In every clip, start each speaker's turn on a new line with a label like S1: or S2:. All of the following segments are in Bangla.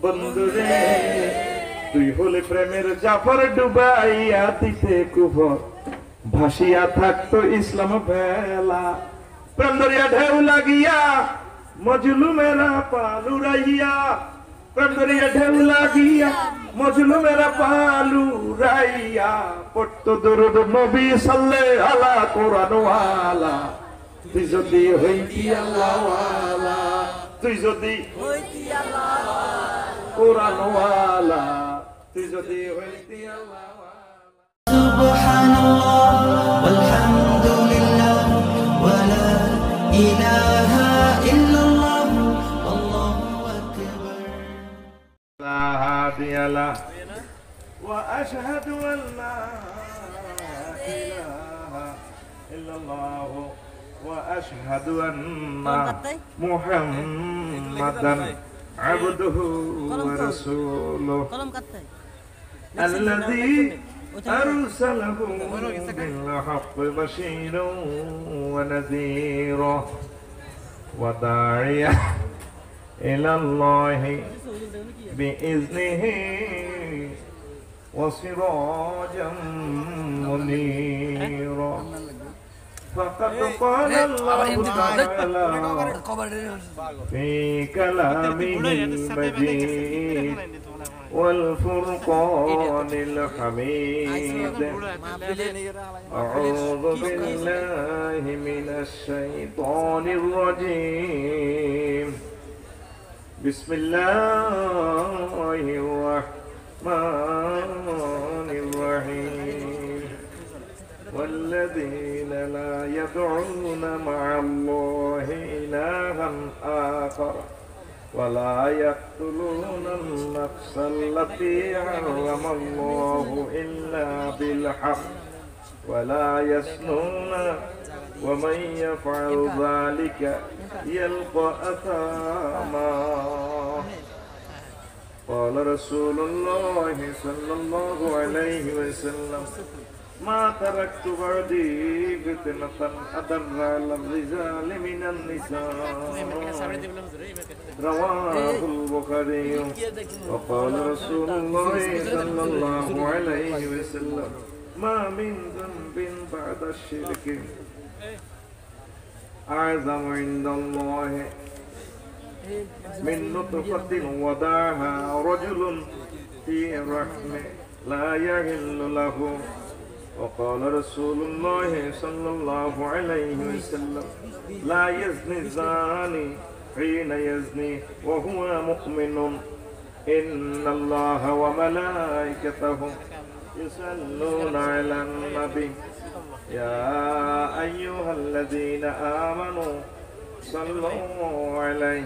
S1: বন্ধুরে তুই হলে প্রেমের জাফর ডুবাইয়া দিতে কুফর ভাসিয়া থাকতো ইসলাম ভেলা প্রেম দরিয়া ঢেউ লাগিয়া মজলুমেরা পালুরাইয়া প্রেম দরিয়া ঢেউ লাগিয়া মজলুমেরা পালুরাইয়া পড়তো দরুদ নবী সাল্লাল্লাহু আলা কোরআন ওয়ালা তুই যদি হইতি আল্লাহ ওয়ালা তুই যদি হইতি আল্লাহ ওয়ালা কোরআন ওয়ালা তুই যদি হইতি আল্লাহ ওয়ালা
S2: সুবহানাল্লাহ ওয়ালহামদুলিল্লাহ ওয়া লা ইলাহা ইল্লাল্লাহ আল্লাহু আকবার
S1: লা হাদিয়া লা ওয়া আশহাদু আন লা ইলাহা ইল্লাল্লাহ وأشهد أن محمدا عبده ورسوله الذي أرسله بالحق بشيرا ونذيرا وداعيا إلى الله بإذنه وسراجا منيرا فقد قال الله تعالى في كلامه المجيد والفرقان الحميد أعوذ بالله من الشيطان الرجيم بسم الله الرحمن الرحيم والذين لا يدعون مع الله إلها آخر ولا يقتلون النفس التي حرم الله إلا بالحق ولا يزنون ومن يفعل ذلك يلقى أثاما قال رسول الله صلى الله عليه وسلم ما تركت بعدي فتنة أضر على الرجال من النساء رواه البخاري وقال رسول الله صلى الله عليه وسلم ما من ذنب بعد الشرك أعظم عند الله من نطفة وضعها رجل في رحمه لا يحل له وقال رسول الله صلى الله عليه وسلم لا يزني الزاني حين يزني وهو مؤمن إن الله وملائكته يصلون على النبي يا أيها الذين آمنوا صلوا عليه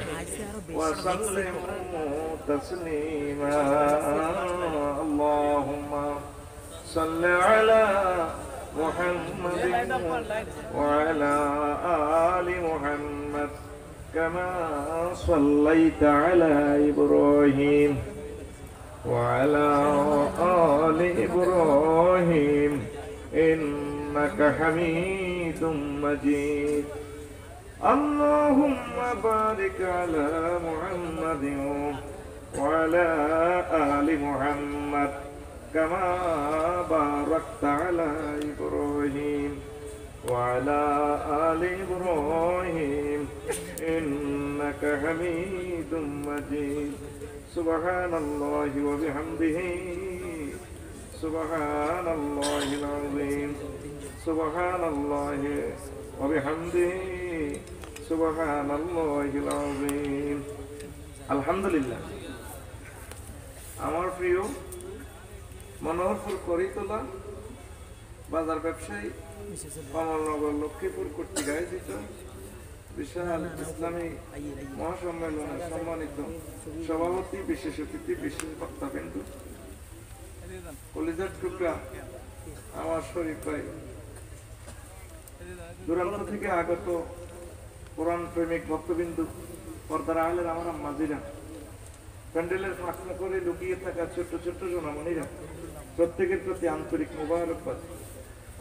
S1: وسلموا تسليما اللهم صل على محمد وعلى آل محمد كما صليت على إبراهيم وعلى آل إبراهيم إنك حميد مجيد اللهم بارك على محمد وعلى آل محمد كما باركت على إبراهيم وعلى آل إبراهيم إنك حميد مجيد سبحان الله وبحمده سبحان الله العظيم سبحان الله وبحمده سبحان الله العظيم الحمد لله আমার প্রিয় মনোহরপুর করিতলা বাজার ব্যবসায়ী কমলনগর লক্ষ্মীপুর কর্তৃক আয়োজিত বিশাল ইসলামী মহাসম্মেলনের সম্মানিত সভাপতি, বিশেষ অতিথি, বিশেষ বক্তাবৃন্দু, কলিজার টুকরা আমার শরীফ ভাই, দূরান্ত থেকে আগত কোরআন প্রেমিক ভক্তবিন্দু, পর্দার আহলের আমার আম্মাজিরা, প্যান্ডেলের ফাঁকনা করে লুকিয়ে থাকা ছোট্ট ছোট্ট সোনামণিরা, প্রত্যেকের প্রতি আন্তরিক মোবারকবাদ।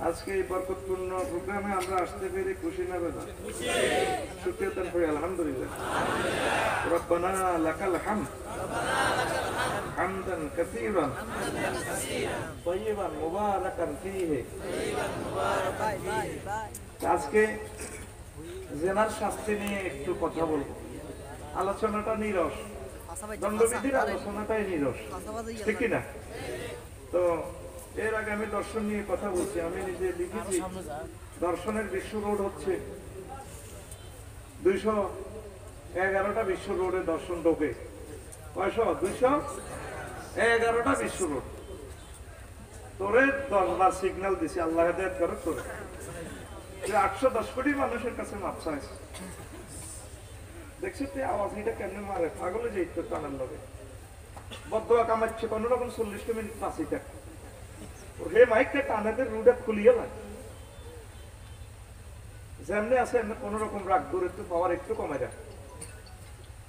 S1: আজকে এই বরকতপূর্ণ প্রোগ্রামে আমরা আসতে পেরে খুশি না বেদা? শুকরিয়া তার পরে আলহামদুলিল্লাহ। রব্বানা লাকাল হামদ। كثيرا طيبا مباركا فيه আজকে জেনার শাস্তি নিয়ে একটু কথা বলবো আলোচনাটা নিরস দণ্ডবিধির আলোচনাটাই নিরস ঠিক কি না তো এর আগে আমি দর্শন নিয়ে কথা বলছি আমি নিজে লিখেছি দর্শনের বিশ্ব রোড হচ্ছে 211টা বিশ্ব রোডে দর্শন ঢোকে কয়শো 211টা বিশ্ব রোড তোরে 10 বার সিগন্যাল দিছি আল্লাহ হেদায়েত করে তোরে 810 কোটি মানুষের কাছে মাপ চাইছে দেখছিস তুই আওয়াজ এটা কেমনে মারে পাগলে যে ইত্তর টানার লগে বদয়া কামাচ্ছে কোন রকম 40 মিনিট পাঁচই থাকে হে মাইকটা টানাতে রুডে খুলিয়ে লাগে যেমনি আছে এমনি কোন রকম রাগ দূরে একটু পাওয়ার একটু কমে যায়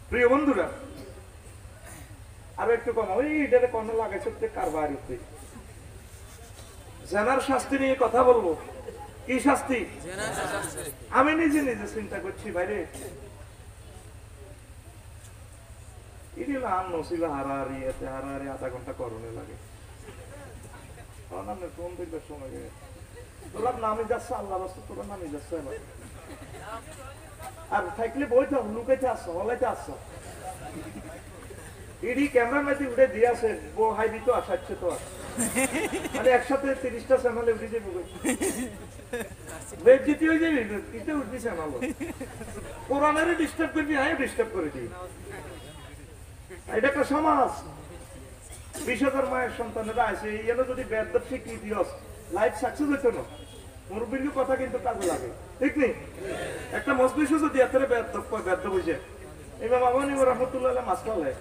S1: প্রিয় বন্ধুরা আর একটু কম ওই এটাতে কোন লাগাইছে কারবার জেনার শাস্তি নিয়ে কথা বলবো কি শাস্তি আমি নিজে নিজে চিন্তা করছি বাইরে হারাহারি আধা ঘন্টা করণে লাগে ফোন দেখবে সময় তোরা নামে যাচ্ছে আল্লাহ রাস্তা তোরা নামে যাচ্ছে আর থাকলে বইতে লুকাইতে আসছো হলাইতে আসছো ইডি ক্যামেরা মেতে উঠে দিয়ে আসে ও হাইবি তো আসাচ্ছে তো মানে একসাথে 30টা চ্যানেলে উঠে যাবো ওয়েব জিতে হয়ে যাবি কিতে উঠবি চ্যানেল কোরআনেরই ডিস্টার্ব করবি হ্যাঁ ডিস্টার্ব করে দিই এটা একটা সমাজ 20,000 মায়ের সন্তানেরা আছে এগুলো যদি বেদব শিখিয়ে দিস লাইফ সাকসেস হইতো না মুরব্বীর কথা কিন্তু কাজে লাগে ঠিক নেই একটা মজলিসও যদি এত বেদব বুঝে ইমাম আবু হানিফা রাহমাতুল্লাহ আলাইহি মাসআলা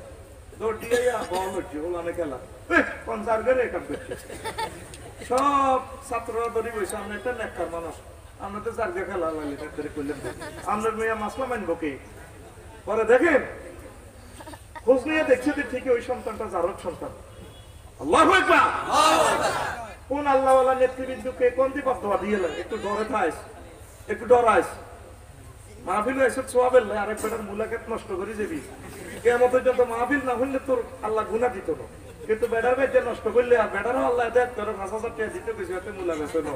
S1: দৌড় দিয়ে বল হচ্ছে ওলানে খেলা কনসার্ভের রেকর্ড করছে সব ছাত্ররা দড়ি বসে আমরা একটা নেককার মানুষ আমরা তো জার্গা খেলা লাগলে তাদের করলেন আমরা মেয়া মাসলা মানবো কি পরে দেখেন খোঁজ নিয়ে দেখছে যে ঠিকই ওই সন্তানটা জারদ সন্তান আল্লাহু আকবার কোন আল্লাহওয়ালা নেতৃবৃন্দকে কোন দিকে বদয়া দিয়ে একটু ডরে থাইস একটু ডরাইস মাহফিল এসব সোয়াবেল আরেক বেটার মুলাকাত নষ্ট করে যাবি কিয়ামত পর্যন্ত মাহফিল না হইলে তোর আল্লাহ গুনাহ দিত না কিন্তু বেটার বেজে নষ্ট করলে আর বেটারও আল্লাহ হেদায়েত করে 5,000 টাকা দিতে কইছে এতে মুলা বেচে না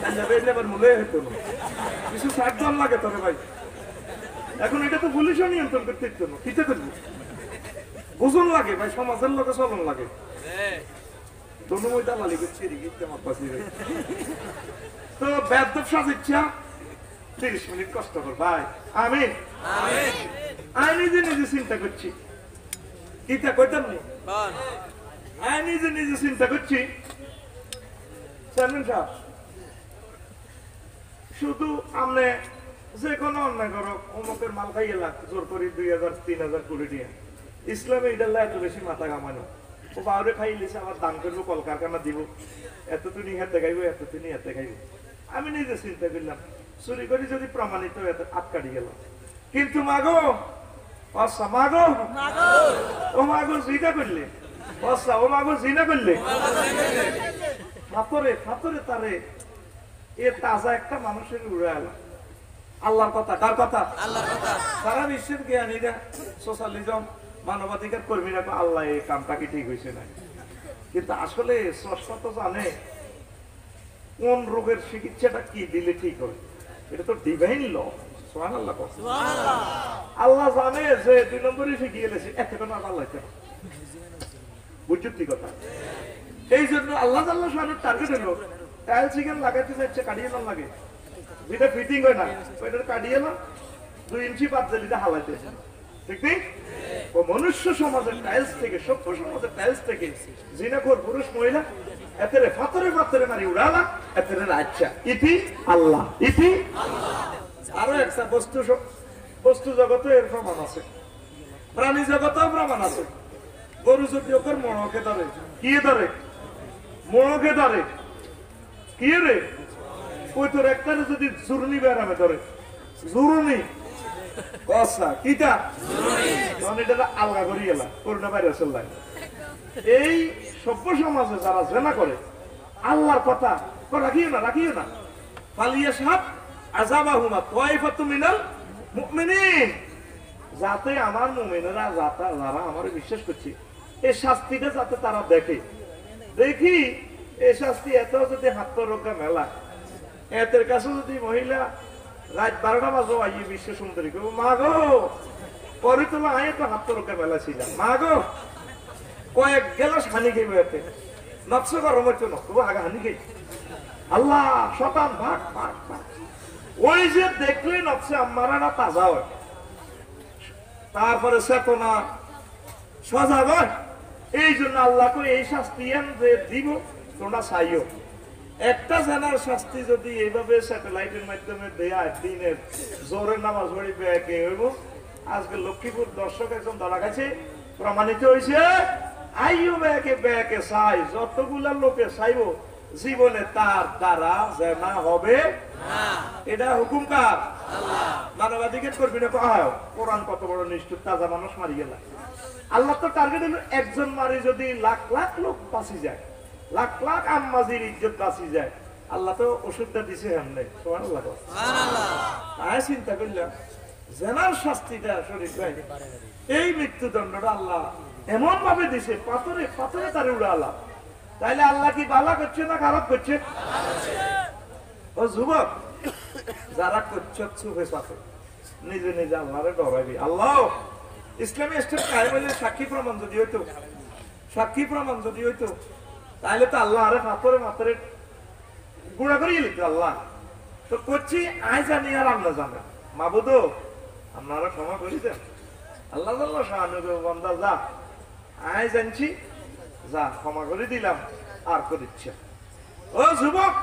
S1: তাহলে বেজে আবার মুলে হতো না কিছু সাবধান লাগে তোর ভাই এখন এটা তো পুলিশও নিয়ন্ত্রণ করতে দিত না কিতে করবি বুঝুন লাগে ভাই সমাজের লোকে চলন লাগে দনুময় দালালি করছি রিগিতে আমার পাশে তো বেদব সাজিচ্ছা 30 মিনিট কষ্ট কর ভাই আমিন আমিন আমি নিজে নিজে চিন্তা করছি কিতা কইতাম নি আমি নিজে নিজে চিন্তা করছি চেয়ারম্যান সাহেব শুধু আমনে যে কোনো অন্যায় করো অমুকের মাল খাইয়ে লাগ জোর করি 2,000 3,000 কোটি দিয়ে ইসলামে এটার এত বেশি মাথা ঘামানো ও বাউরে খাইলেছে আবার দান করবো কলকারখানা দিব এত তুমি হাতে খাইবো এত তুমি হাতে খাইবো আমি নিজে চিন্তা করলাম চুরি করে যদি প্রমাণিত আটকাড়ি গেল কিন্তু মাগো অসা মাগো ও মাগো জিনা করলে অসা ও মাগো জিনা করলে ফাতরে ফাতরে তারে এ তাজা একটা মানুষের উড়ে এলো আল্লাহর কথা কার কথা আল্লাহর কথা সারা বিশ্বের জ্ঞানীরা সোশ্যালিজম মানবাধিকার কর্মীরা আল্লাহ এই কামটা কি ঠিক হয়েছে না কিন্তু আসলে স্রষ্টা তো জানে কোন রোগের চিকিৎসাটা কি দিলে ঠিক হবে এটা তো ডিভাইন ল সুবহানাল্লাহ সুবহানাল্লাহ আল্লাহ জানে যে 2 নম্বরই শিখিয়ে গেছে এত কেন আল্লাহ কেন বুঝছি কথা এই জন্য আল্লাহ আল্লাহ সুবহানাহু টার্গেট হলো টাইল সিগন লাগাইতে চাইছে কাটিয়ে না লাগে যেটা ফিটিং হয় না ওইটা কাটিয়ে না 2 ইঞ্চি বাদ দিলে হালাইতে ঠিক নেই ও মনুষ্য সমাজের টাইলস থেকে সভ্য সমাজের টাইলস থেকে জিনাখোর পুরুষ মহিলা এতেরে ফাতরে ফাতরে মারি উড়ালা এতেরে আচ্ছা ইতি আল্লাহ ইতি আল্লাহ আরো একটা বস্তু জগতে এর প্রমাণ আছে প্রাণী জগতেও প্রমাণ আছে গরু যদি ওকে মনকে ধরে কি ধরে মনকে ধরে কি রে ওই তোর একটারে যদি জুরনি বেড়ামে ধরে জুরনি কসা কিটা জুরনি এটা আলগা করি গেলা করোনা ভাইরাস লাগে এই সভ্য সমাজে যারা জেনা করে আল্লাহর কথা রাখিও না ফালিয়া সাহাব আযাবাহুমা তায়ফাতুম মিনাল মুমিনিন যাতে আমার মুমিনেরা যারা আমারে বিশ্বাস করছে এই শাস্তিটা যাতে তারা দেখে। দেখি এই শাস্তি এত যদি হাত রোগা মেলা, এতের কাছে যদি মহিলা রাত 12টা বাজো আইয়ে বিশ্ব সুন্দরী করবো, মা গো পরে তোলা আয় তো হাত রোগা মেলা ছিলাম, মা গো কয়েক গেলাস হানি খেয়ে এতে নকশ গরম হচ্ছে নকবো আগে হানি খেয়ে আল্লাহ শতান ভাগ ভাগ ভাগ। ওই যে দেখলে নকশে আম্মারা তাজা হয়, তারপরে চেতনা সজাগ হয়। এই জন্য আল্লাহকে এই শাস্তি যে দিব তোমরা চাইও। একটা জানার শাস্তি যদি এইভাবে স্যাটেলাইটের মাধ্যমে দেয়া দিনের জোরে নামাজ পড়ি ব্যাকে হইব। আজকে লক্ষ্মীপুর দর্শক একজন ধরা গেছে, প্রমাণিত হয়েছে। আইও ব্যাকে ব্যাকে চাই, যতগুলা লোকে চাইব জীবনে তার দ্বারা জানা হবে না। এটা হুকুম কার? মানবাধিকার করবি না পাহায়। কোরআন কত বড় নিষ্ঠুর, তাজা মানুষ মারি গেল। আল্লাহ তো টার্গেট হলো একজন মারি যদি লাখ লাখ লোক বাঁচি যায়, লাখ লাখ আম্মাজির ইজ্জত বাঁচি যায়। আল্লাহ তো ওষুধটা দিছে এমনি। সুবহানাল্লাহ। তাই চিন্তা করলাম জেনার শাস্তিটা শরীফ ভাই, এই মৃত্যুদণ্ডটা আল্লাহ এমন ভাবে দিছে, পাথরে পাথরে তারে উড়ালা। তাইলে আল্লাহ কি ভালো করছে না খারাপ করছে? ও যুবক যারা করছে চুপে চাপে নিজে নিজে আল্লাহরে ডরাইবি। আল্লাহ ইসলামী স্টেট কায়েম হইলে সাক্ষী প্রমাণ যদি হইতো, সাক্ষী প্রমাণ যদি হইতো, তাহলে তো আল্লাহ আরে পাথরে মাথরে গুড়া করিয়ে লিখতো আল্লাহ। তো করছি আয় জানি আর আমরা জানেন মাবুদ আপনারা ক্ষমা করি দেন। আল্লাহ বান্দা যা আয় জানছি, যা ক্ষমা করে দিলাম আর করিচ্ছে। ও যুবক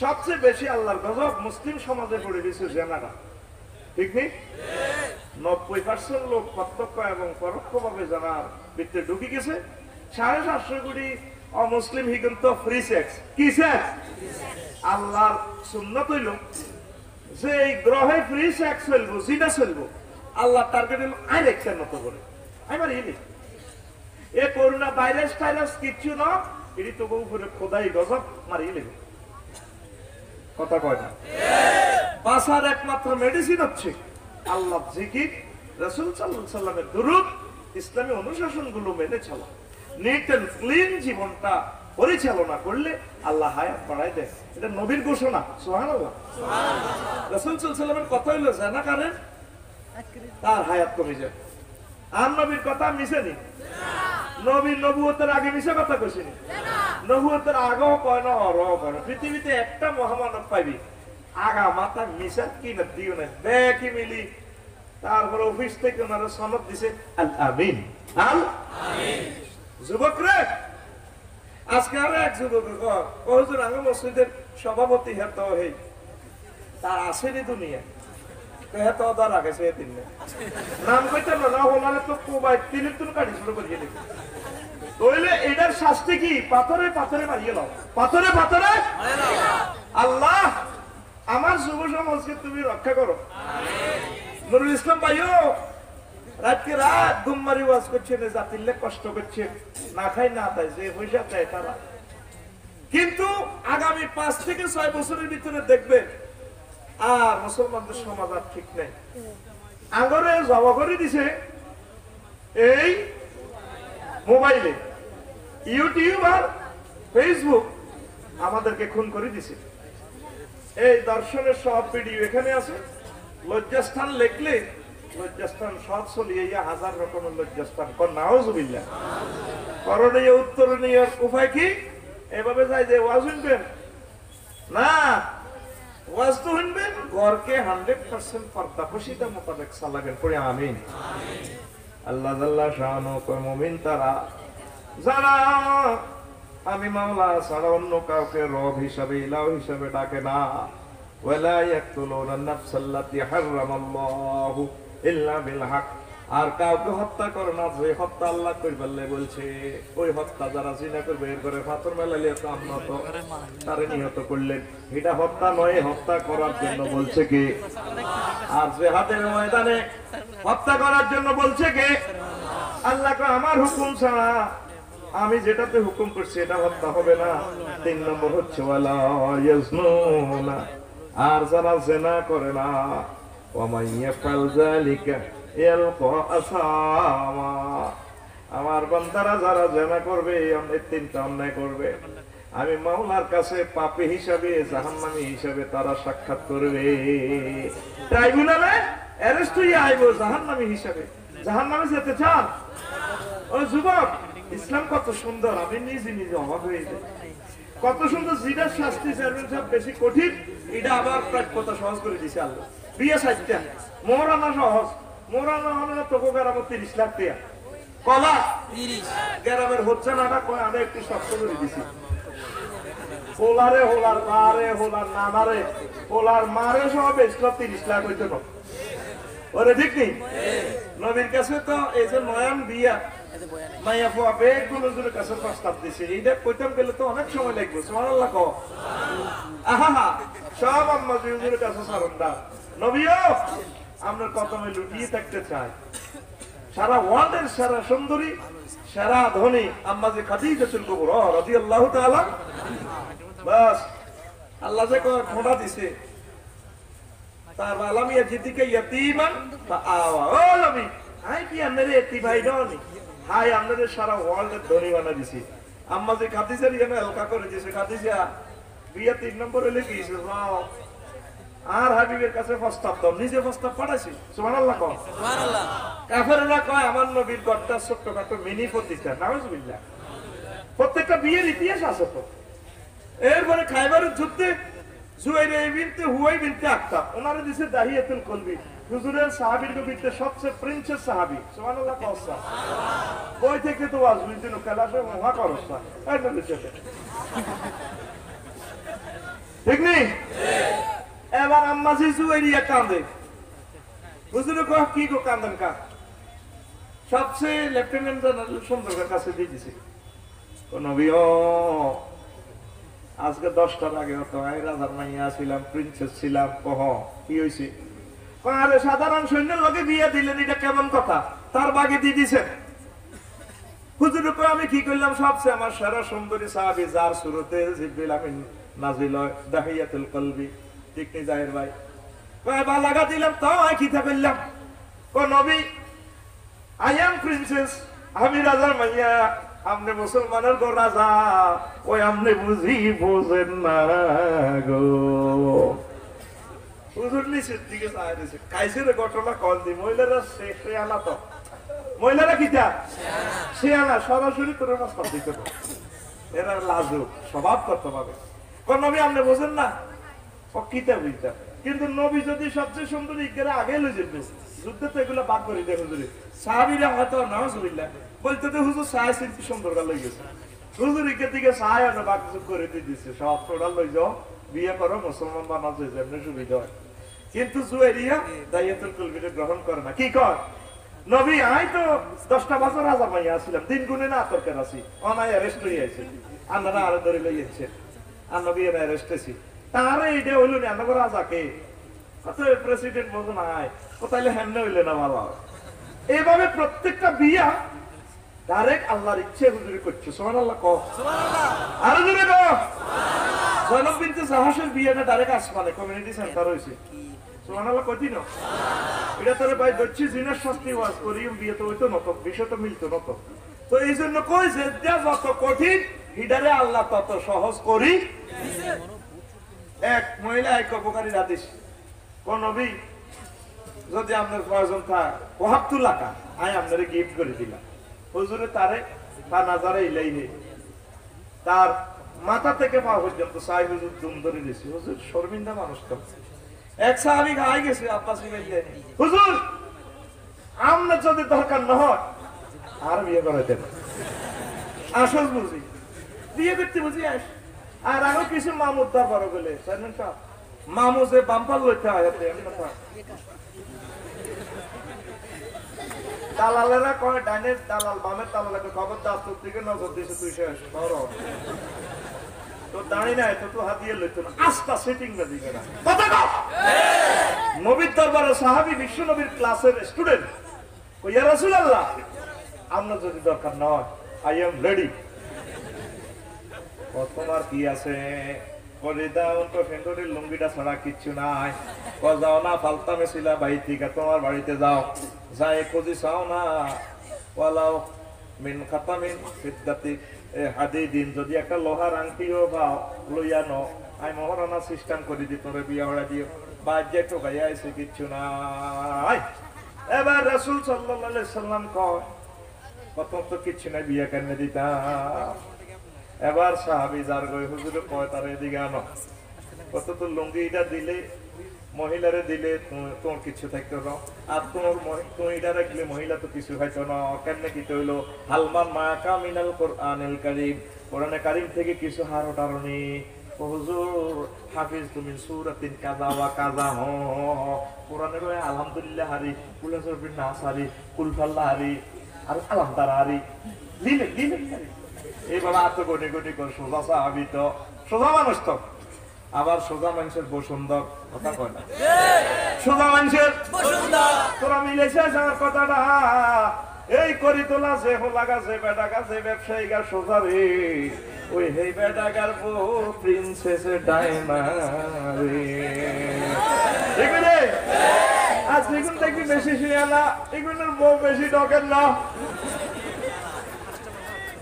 S1: সবচেয়ে বেশি আল্লাহর গজব মুসলিম সমাজে পড়ে দিয়েছে জেনারা, ঠিক নেই? 90% লোক প্রত্যক্ষ এবং পরোক্ষ ভাবে জানার ভিতরে ঢুকে গেছে। 750 কোটি অমুসলিম হি কিন্তু ফ্রি সেক্স। কি সেক্স? আল্লাহর সুন্নাত হইল যে এই গ্রহে ফ্রি সেক্স চলবো, জিনা চলবো। আল্লাহ টার্গেট হলো আরেকটার মতো করে আমার ইনি এ করোনা ভাইরাস টাইরাস কিচ্ছু না, এটি তো উপরে খোদাই গজব মারিয়ে নেবে। কথা কয় না? বাঁচার একমাত্র মেডিসিন হচ্ছে আল্লাহ জিকির, রাসূল সাল্লাল্লাহু আলাইহি ওয়াসাল্লামের দুরূদ, ইসলামী অনুশাসন গুলো মেনে চলা, নিট এন্ড ক্লিন জীবনটা পরিচালনা করলে আল্লাহ হায়াত বাড়ায় দেয়। এটা নবীর ঘোষণা। সুবহানাল্লাহ। রাসূল সাল্লাল্লাহু আলাইহি ওয়াসাল্লামের কথা হইলো জানা কারণ তার হায়াত কমে যায়। আর নবীর কথা মিশে নি? নবীর নবুয়তের আগে মিশে কথা কইছিনি? নবুয়তের আগেও কয় না, অরও কয় না। পৃথিবীতে একটা মহামানব পাইবি আগা মাথা মিশা কি না দিও না, দেখি মিলি। তারপর অফিস থেকে ওনারা সনদ দিছে আল আমিন, আল আমিন। যুবক রে আজকে আর এক যুবক হুজুর আমি মসজিদের সভাপতি হেত হই, তার আসেনি দুনিয়া হেত দর আগে সে দিন নাম কইতাম না হলারে তো কোবাই তিনের তুন কাটি শুরু করিয়ে দিবি। তাইলে এটার শাস্তি কি? পাথরে পাথরে মারিয়ে নাও, পাথরে পাথরে। আল্লাহ আমার যুব সমাজকে তুমি রক্ষা করো। নুরুল ইসলাম ভাইও রাতকে রাত ঘুম মারি ওয়াজ করছে, জাতির কষ্ট করছে, না খাই না তাই যে পয়সা দেয় তারা। কিন্তু আগামী 5 থেকে 6 বছরের ভিতরে দেখবে আর মুসলমানদের সমাজ আর ঠিক নেই। আগরে জবা করে দিছে এই মোবাইলে, ইউটিউব আর ফেসবুক আমাদেরকে খুন করে দিছে। এই দর্শনের সব ভিডিও এখানে আছে। লজ্জাস্থান লিখলে লজ্জাস্থান সব চলিয়ে হাজার রকমের লজ্জাস্থান কর নাউজুবিল্লাহ। করণীয় উত্তরণীয় উপায় কি? এভাবে যাই যে ওয়াজ শুনবেন না, ওয়াজ তো শুনবেন ঘরকে 100% পর্দা খুশিতে মোতাবেক সালাবেন পড়ে আমিন। আল্লাহ জাল্লা শানু কয় মুমিন তারা যারা আমি মাওলা ছাড়া অন্য কাউকে রব হিসাবে ইলাহ হিসাবে ডাকে না। ওয়ালা ইয়াকতুলুনা নাফসাল্লাতী হারামাল্লাহু ইল্লা বিল হক, আর কাউকে হত্যা করে না যে হত্যা আল্লাহ কইবাল্লে বলছে। ওই হত্যা যারা জিনা করবে এর করে পাথর মেলালে তো আমরা তো তারে নিহত করলেন, এটা হত্যা নয়, হত্যা করার জন্য বলছে কে? আর জিহাদের ময়দানে হত্যা করার জন্য বলছে কে? আল্লাহ কয় আমার হুকুম ছাড়া আমি যেটাতে হুকুম করছি এটা হত্যা হবে না। 3 নম্বর হচ্ছে ওয়ালা ইয়াজনুনা, আর যারা জিনা করে না। ওয়া মান ইয়াফআল যালিকা ইয়ালকা আসামা, আমার বান্দারা যারা জেনা করবে এই তিনটা অন্যায় করবে, আমি মাওলার কাছে পাপী হিসাবে জাহান্নামী হিসাবে তারা সাক্ষাৎ করবে। ট্রাইব্যুনালে অ্যারেস্ট হয়ে আইব জাহান্নামী হিসাবে। জাহান্নামে যেতে চান? ও যুবক, ইসলাম কত সুন্দর, আমি নিজে নিজে অবাক হয়ে যাই। কত সুন্দর, যেটা শাস্তি চেয়ারম্যান সাহেব বেশি কঠিন, এটা আবার প্রাপ্যতা সহজ করে দিছে আল্লাহ। বিয়ে সাজটা মোরানা সহজ, মোরানা হলে তোকে গ্রামে 30 লাখ টাকা, কলা 30 গ্রামের হচ্ছে না, কয় আমি একটু শক্ত করে দিছি। হোলারে হোলার মারে, হোলার নানারে, হোলার মারে সব বেশলা 30 লাখ হইতো না। ওরে ঠিক নেই? নবীর কাছে তো এই যে নয়ন বিয়া মাইয়া ফুয়া বেগুলো জোরের কাছে প্রস্তাব দিছে, এইটা কইতাম গেলে তো অনেক সময় লাগবে। সুবহানাল্লাহ কও। আহা, সব আম্মা হুজুরের কাছে সারন্দা। নবীও আমরা কদমে লুটিয়ে থাকতে চাই। সারা ওয়ার্ল্ডের সেরা সুন্দরী, সেরা ধনী আম্মা যে খাদিজাতুল কুবরা রাদিয়াল্লাহু তাআলা, বাস আল্লাহ যে খোঁড়া দিছে, তার আলামিয়া জিদিকে ইয়তীমান ফাআওয়া। ও নবী, আই কি আপনারে এতি ভাই ননি, হাই আপনারে সারা ওয়ার্ল্ডের ধনী বানা দিছি। আম্মা যে খাদিজার ইয়ানে হালকা করে দিছে। খাদিজা বিয়া 3 নম্বর হইলে কি যাও আর হাবিবের কাছে প্রস্তাব দাও, নিজে প্রস্তাব পাঠাইছি। সুবহানাল্লাহ কও। সুবহানাল্লাহ। কাফেররা কয় আমার নবীর ঘরটা ছোট্টখাটো মিনি প্রতিষ্ঠান। নাউজুবিল্লাহ। প্রত্যেকটা বিয়ের ইতিহাস আছে তো। এরপরে খাইবারের যুদ্ধে জুয়াইরা বিনতে হুয়াই বিনতে আখতাব ওনারে দিছে দাহিয়াতুল কলবি, হুজুরের সাহাবীর ভিতরে সবচেয়ে প্রিন্সেস সাহাবী। সুবহানাল্লাহ কও। বই থেকে তো ওয়াজ বুঝতে নো কালাশে মহা করসা এই না দিছে, ঠিক নেই? এবার আম্মা জি জুয়াইরিয়া কান্দে। হুজুরে কয় কি গো কান্দেন কা? সবচেয়ে লেফটেন্যান্ট জেনারেল সুন্দরের কাছে দিয়ে দিছে। নবীও আজকে 10টার আগে হতো আমি রাজার মাইয়া ছিলাম, প্রিন্সেস ছিলাম। কহ কি হয়েছে? আরে সাধারণ সৈন্যের লগে বিয়ে দিলেন, এটা কেমন কথা? তার বাগে দিয়ে দিছেন। হুজুরের কয় আমি কি করলাম? সবচেয়ে আমার সেরা সুন্দরী সাহাবী যার সুরতে জিবরিল আমিন নাজিল হয়, দাহিয়াতুল কলবি, ঠিক নেই জাহির ভাই? কয় বা লাগা দিলাম, তাও আমি কি করলাম? কয় নবী আই এম প্রিন্সেস, আমি রাজার মাইয়া, আপনি মুসলমানের গো রাজা, ওই আপনি বুঝি বোঝেন না গো। হুজুর নিচের দিকে চায় দিছে, কাইসের ঘটনা কল দি। মহিলারা শেয়ানা, তো মহিলারা কিটা শেয়ানা, সরাসরি তোর প্রস্তাব দিতে পারে। এরা লাজুক স্বভাব করতে পারবে। কোন নবী আপনি বোঝেন না? ও কিতা বুঝতাম, কিন্তু নবী যদি সবচেয়ে সুন্দরী ইকেরা আগে লই যেত, যুদ্ধে তো এগুলো বাদ করে দেয় হুজুরে। সাহাবীরা হয়তো নাউজুবিল্লাহ বলতে তো হুজুর সাহায় চিন্তি সুন্দর লই গেছে, হুজুর ইকের দিকে সাহায় আর বাক করে দিয়ে দিচ্ছে, সব তোরা লই যাও, বিয়ে করো, মুসলমান বানাতে যেমনি সুবিধা হয়। কিন্তু জুয়াইরিয়া দাহিয়াতুল কলবিকে গ্রহণ করে না। কি কর? নবী আই তো 10টা বছর রাজা মাইয়া ছিলাম, দিন গুনে না তরকার আছি, অনায় অ্যারেস্ট হয়ে আছে, আন্নারা আরো ধরে লই যাচ্ছে, আর নবী এরা অ্যারেস্ট আছি। তারে এইটা হইল না, আন্না রাজাকে কত প্রেসিডেন্ট বলতো না, কোথায় হেমনে হইলে না ভালো। এইভাবে প্রত্যেকটা বিয়া ডাইরেক্ট আল্লাহর ইচ্ছে হুজুরি করছে। সুবহানাল্লাহ কও। সুবহানাল্লাহ। আরো জোরে কও। সুবহানাল্লাহ। জয়নব বিনতে জাহাসের বিয়েটা ডাইরেক্ট আসমানে কমিউনিটি সেন্টার হইছে। সুবহানাল্লাহ কইতি না? এটা তোরে ভাই দচ্ছি জিনার শাস্তি ওয়াজ করিম বিয়ে তো হইতো না, তো বিষয় তো মিলতো না। তো এই জন্য কইছে যে যত কঠিন হিডারে আল্লাহ তত সহজ করি। এক মহিলা এক উপকারী হাদিস, কোন নবী যদি আপনার প্রয়োজন থাকে ওয়াহাবতুল লাকা, আমি আপনারে গিফট করে দিলাম। হুজুরে তারে বা নাজারে ইলাইহি, তার মাথা থেকে পা পর্যন্ত সাই হুজুর দুম ধরে দিয়েছে। হুজুর শর্মিন্দা মানুষ তো। এক সাহাবী গায়ে গেছে, আব্বাস ইলাইহি, হুজুর আপনার যদি দরকার না হয় আর বিয়ে করে দেন। আসল বুঝি বিয়ে করতে বুঝি আস। আর আরো কিছু মামুর দরবার বলে মামু যে বাম্পার লইতে হয়, দালালেরা কয় ডাইনের দালাল বামের দালালকে খবর দাস, তোর দিকে নজর দিয়েছে, তুই শেষ তোর দাঁড়ি নাই তো তুই হাতিয়ে লইতো না, আস্তা সেটিং না দিবে না। নবীর দরবারে সাহাবী বিশ্ব নবীর ক্লাসের স্টুডেন্ট, ইয়া রাসূলুল্লাহ আপনার যদি দরকার না হয় আই এম রেডি। তোমার কি আছে? লুঙ্গিটা ছাড়া কিচ্ছু নাই। যাও না ফালতামে ছিলা বাড়ি থেকে, তোমার বাড়িতে যাও, যাই খুঁজি চাও না, পালাও মিন খাতামিন ফিদ্দাতি হাদিদিন, যদি একটা লোহার আংটিও বা লইয়ানো আই মহারানা সিস্টেম করে দি তোরে বিয়া হড়া দিও, বাজে টোকাইয়া এসে কিচ্ছু নাই। এবার রাসূল সাল্লাল্লাহু আলাইহি সাল্লাম কয় কত তো কিচ্ছু নাই, বিয়া কেন দিতাম। এবার সাহাবী যার গই হুজুর কয় তার এদিকে আনো, কত তো লুঙ্গিটা দিলে মহিলারে দিলে তোমার কিছু থাকতো না, আর তোমার এটা রাখলে মহিলা তো কিছু হয়তো না, কেমনে কি হইলো হালমান মা কামিনাল কোরআনুল কারীম, কোরআনে কারীম থেকে কিছু হারো টারনি। হুজুর হাফিজ তুমি সূরাতিন কাযা ওয়া কাযা, কোরআনের ওই আলহামদুলিল্লাহ হারি, কুল হাসবিন নাস হারি, কুল ফাল্লাহ হারি, আর আলহামদার হারি লিলে লিলে হারি। এই বাবা এত গনি গনি করে সোজা সাহাবী তো, সোজা মানুষ তো, আবার সোজা মানুষের বসুন্ধর কথা কয় না, সোজা মানুষের বসুন্ধর তোরা মিলেছে আমার কথাটা। এই করি তোলা যে হোলাগা যে বেটাগা যে ব্যবসায়ী গা সোজা রে, ওই হেই বেটাগার বউ প্রিন্সেস ডায়না রে। এগুলো আজ দেখুন দেখবি বেশি শিয়ালা, এগুলোর বউ বেশি ডকের না,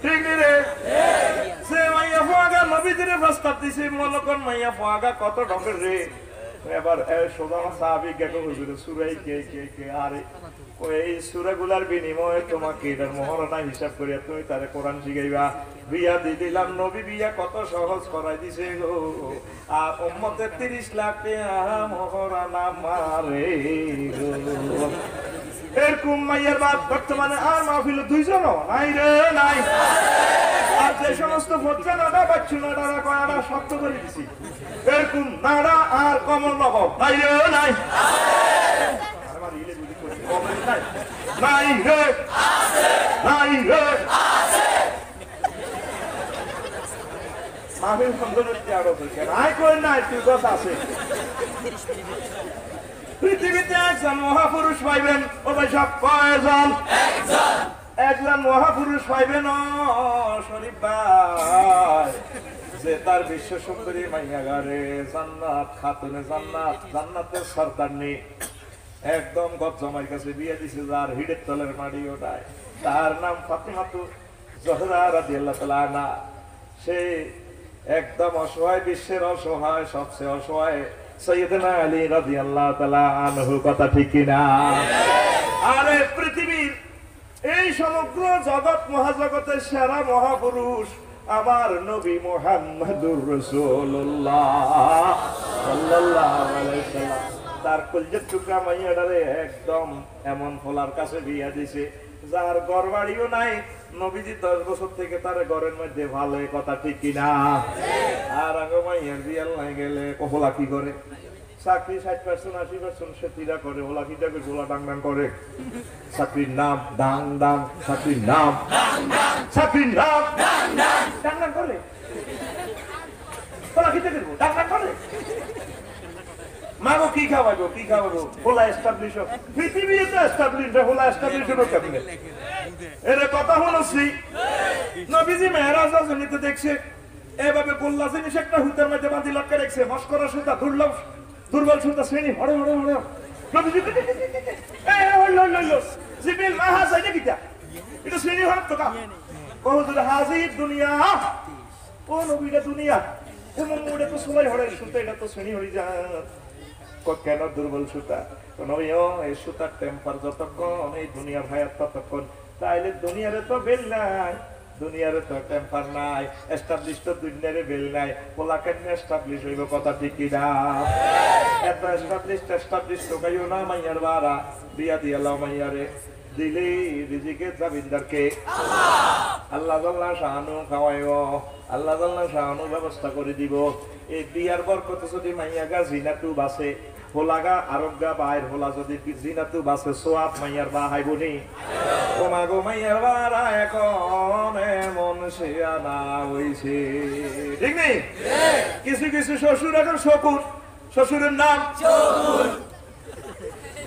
S1: ঠিক রে। সে মাইয়া পোয়াগা নবীদের প্রস্তাব দিছে, মনে কর মাইয়া পোয়াগা কত ডকের রে। এবার সোজা সাহাবী গেটো হুজুর সুরাই কে কে কে, আরে ওই সূরাগুলার বিনিময়ে তোমাকে এটার মহারণা হিসাব করিয়া তুমি তারে কোরআন শিখাইবা। বিয়া দিয়ে দিলাম, নবী বিয়া কত সহজ করাই দিছে গো, আর উম্মতের 30 লাখ টাকা মহারণা মারে গো। এরকম মাইয়ার বাদ বর্তমানে আর মাহফিল 2 জনও নাই রে, নাই। আর যে সমস্ত ভোটটা নাড়া বাচ্চু নাড়া কয়াটা শক্ত করে দিছি, এরকম নাড়া আর কমল নগর নাই রে, নাই। নাই রে, নাই রে, মাহফিল সুন্দর আরো নাই কই নাই, তুই কথা আছে। পৃথিবীতে একজন মহাপুরুষ পাইবেন, ও ভাই সব কয়জন? একজন মহাপুরুষ পাইবেন শরীফ ভাই, যে তার বিশ্ব সুন্দরী মাইয়া গারে জান্নাত, খাতুনে জান্নাত, জান্নাতের সরদারনি, একদম গজ্জমার কাছে বিয়ে দিছে, যার হিডের তলের মাটি ওটায়, তার নাম ফাতিমাতু জহরা রাদিয়াল্লাহু তাআলা আনহা। সে একদম অসহায়, বিশ্বের অসহায়, সবচেয়ে অসহায় সাইয়েদনা আলী রাদিয়াল্লাহু তাআলা আনহু, কথা ঠিক কিনা? আরে পৃথিবীর এই সমগ্র জগৎ মহাজগতের সেরা মহাপুরুষ আমার নবী মুহাম্মদুর রাসূলুল্লাহ সাল্লাল্লাহু আলাইহি সাল্লাম, তার কলজের টুকরা মাইয়াটারে একদম এমন ফলার কাছে বিয়া দিছে, যার ঘর বাড়িও নাই। নবীজি 10 বছর থেকে তার ঘরের মধ্যে ভালো, কথা ঠিক কিনা? আর আগে মাইয়ার বিয়াল নাই গেলে কহলা কি করে? চাকরি 60% 80% সে তিরা করে, ওলা কিটা করে গোলা ডাং ডাং করে। চাকরির নাম ডাং ডাং, চাকরির নাম ডাং ডাং, চাকরির নাম ডাং ডাং, ডাং ডাং করে। ওলা কিটা করব? ডাং ডাং করে। মাগো কি খাওয়াবো, কি খাওয়াবো? হোলা এস্টাবলিশ, পৃথিবীতে এস্টাবলিশ, হোলা এস্টাবলিশ হলো কেমনে? এর কথা হলোছি নবীজি মেহরাজ জমিতে দেখছে, এভাবে গোল্লা জিনিস একটা হুতের মধ্যে বাঁধি লটকে রেখেছে, মস্করা সুতা, দুর্বল সুতা শ্রেণী, হরে হরে হরে। নবীজি জিবিল মাহাজ আইনে কিটা এটা শ্রেণী হরে তো কা কহুজুর হাজির দুনিয়া, ও নবীটা দুনিয়া, এমন মোড়ে তো সোলাই হরে সুতা, এটা তো শ্রেণী হরি যা। কেন দুর্বল সুতা? এই সুতার টেম্পার যতক্ষণ, এই দুনিয়ার হায়াত ততক্ষণ, তাইলে দুনিয়ারে তো বেল নাই, দুনিয়ারে তো টেম্পার নাই, এস্টাবলিশ তো দুনিয়ারে বেল নাই, পোলা কেন এস্টাবলিশ হইব, কথা ঠিক কিনা? এত এস্টাবলিশ তো গাইও না মাইয়ার বারা, বিয়া দিয়া লাও মাইয়ারে, দিলে রিজিকের জামিনদারকে আল্লাহ জাল্লা শাহানু খাওয়াইও, আল্লাহ জাল্লা শাহানু ব্যবস্থা করে দিব। এই বিয়ার বরকত যদি মাইয়া গা জিনাতু বাসে, হোলাগা আরোগ্যা বাইর হোলা যদি জিনাতু বাসে, সোয়াব মাইয়ার বা হাইবনি। তোমা গো মাইয়ার বারা এখন এমন শিয়ানা হইছে, ঠিক নেই? কিছু কিছু শ্বশুর এখন শকুন, শ্বশুরের নাম শকুন।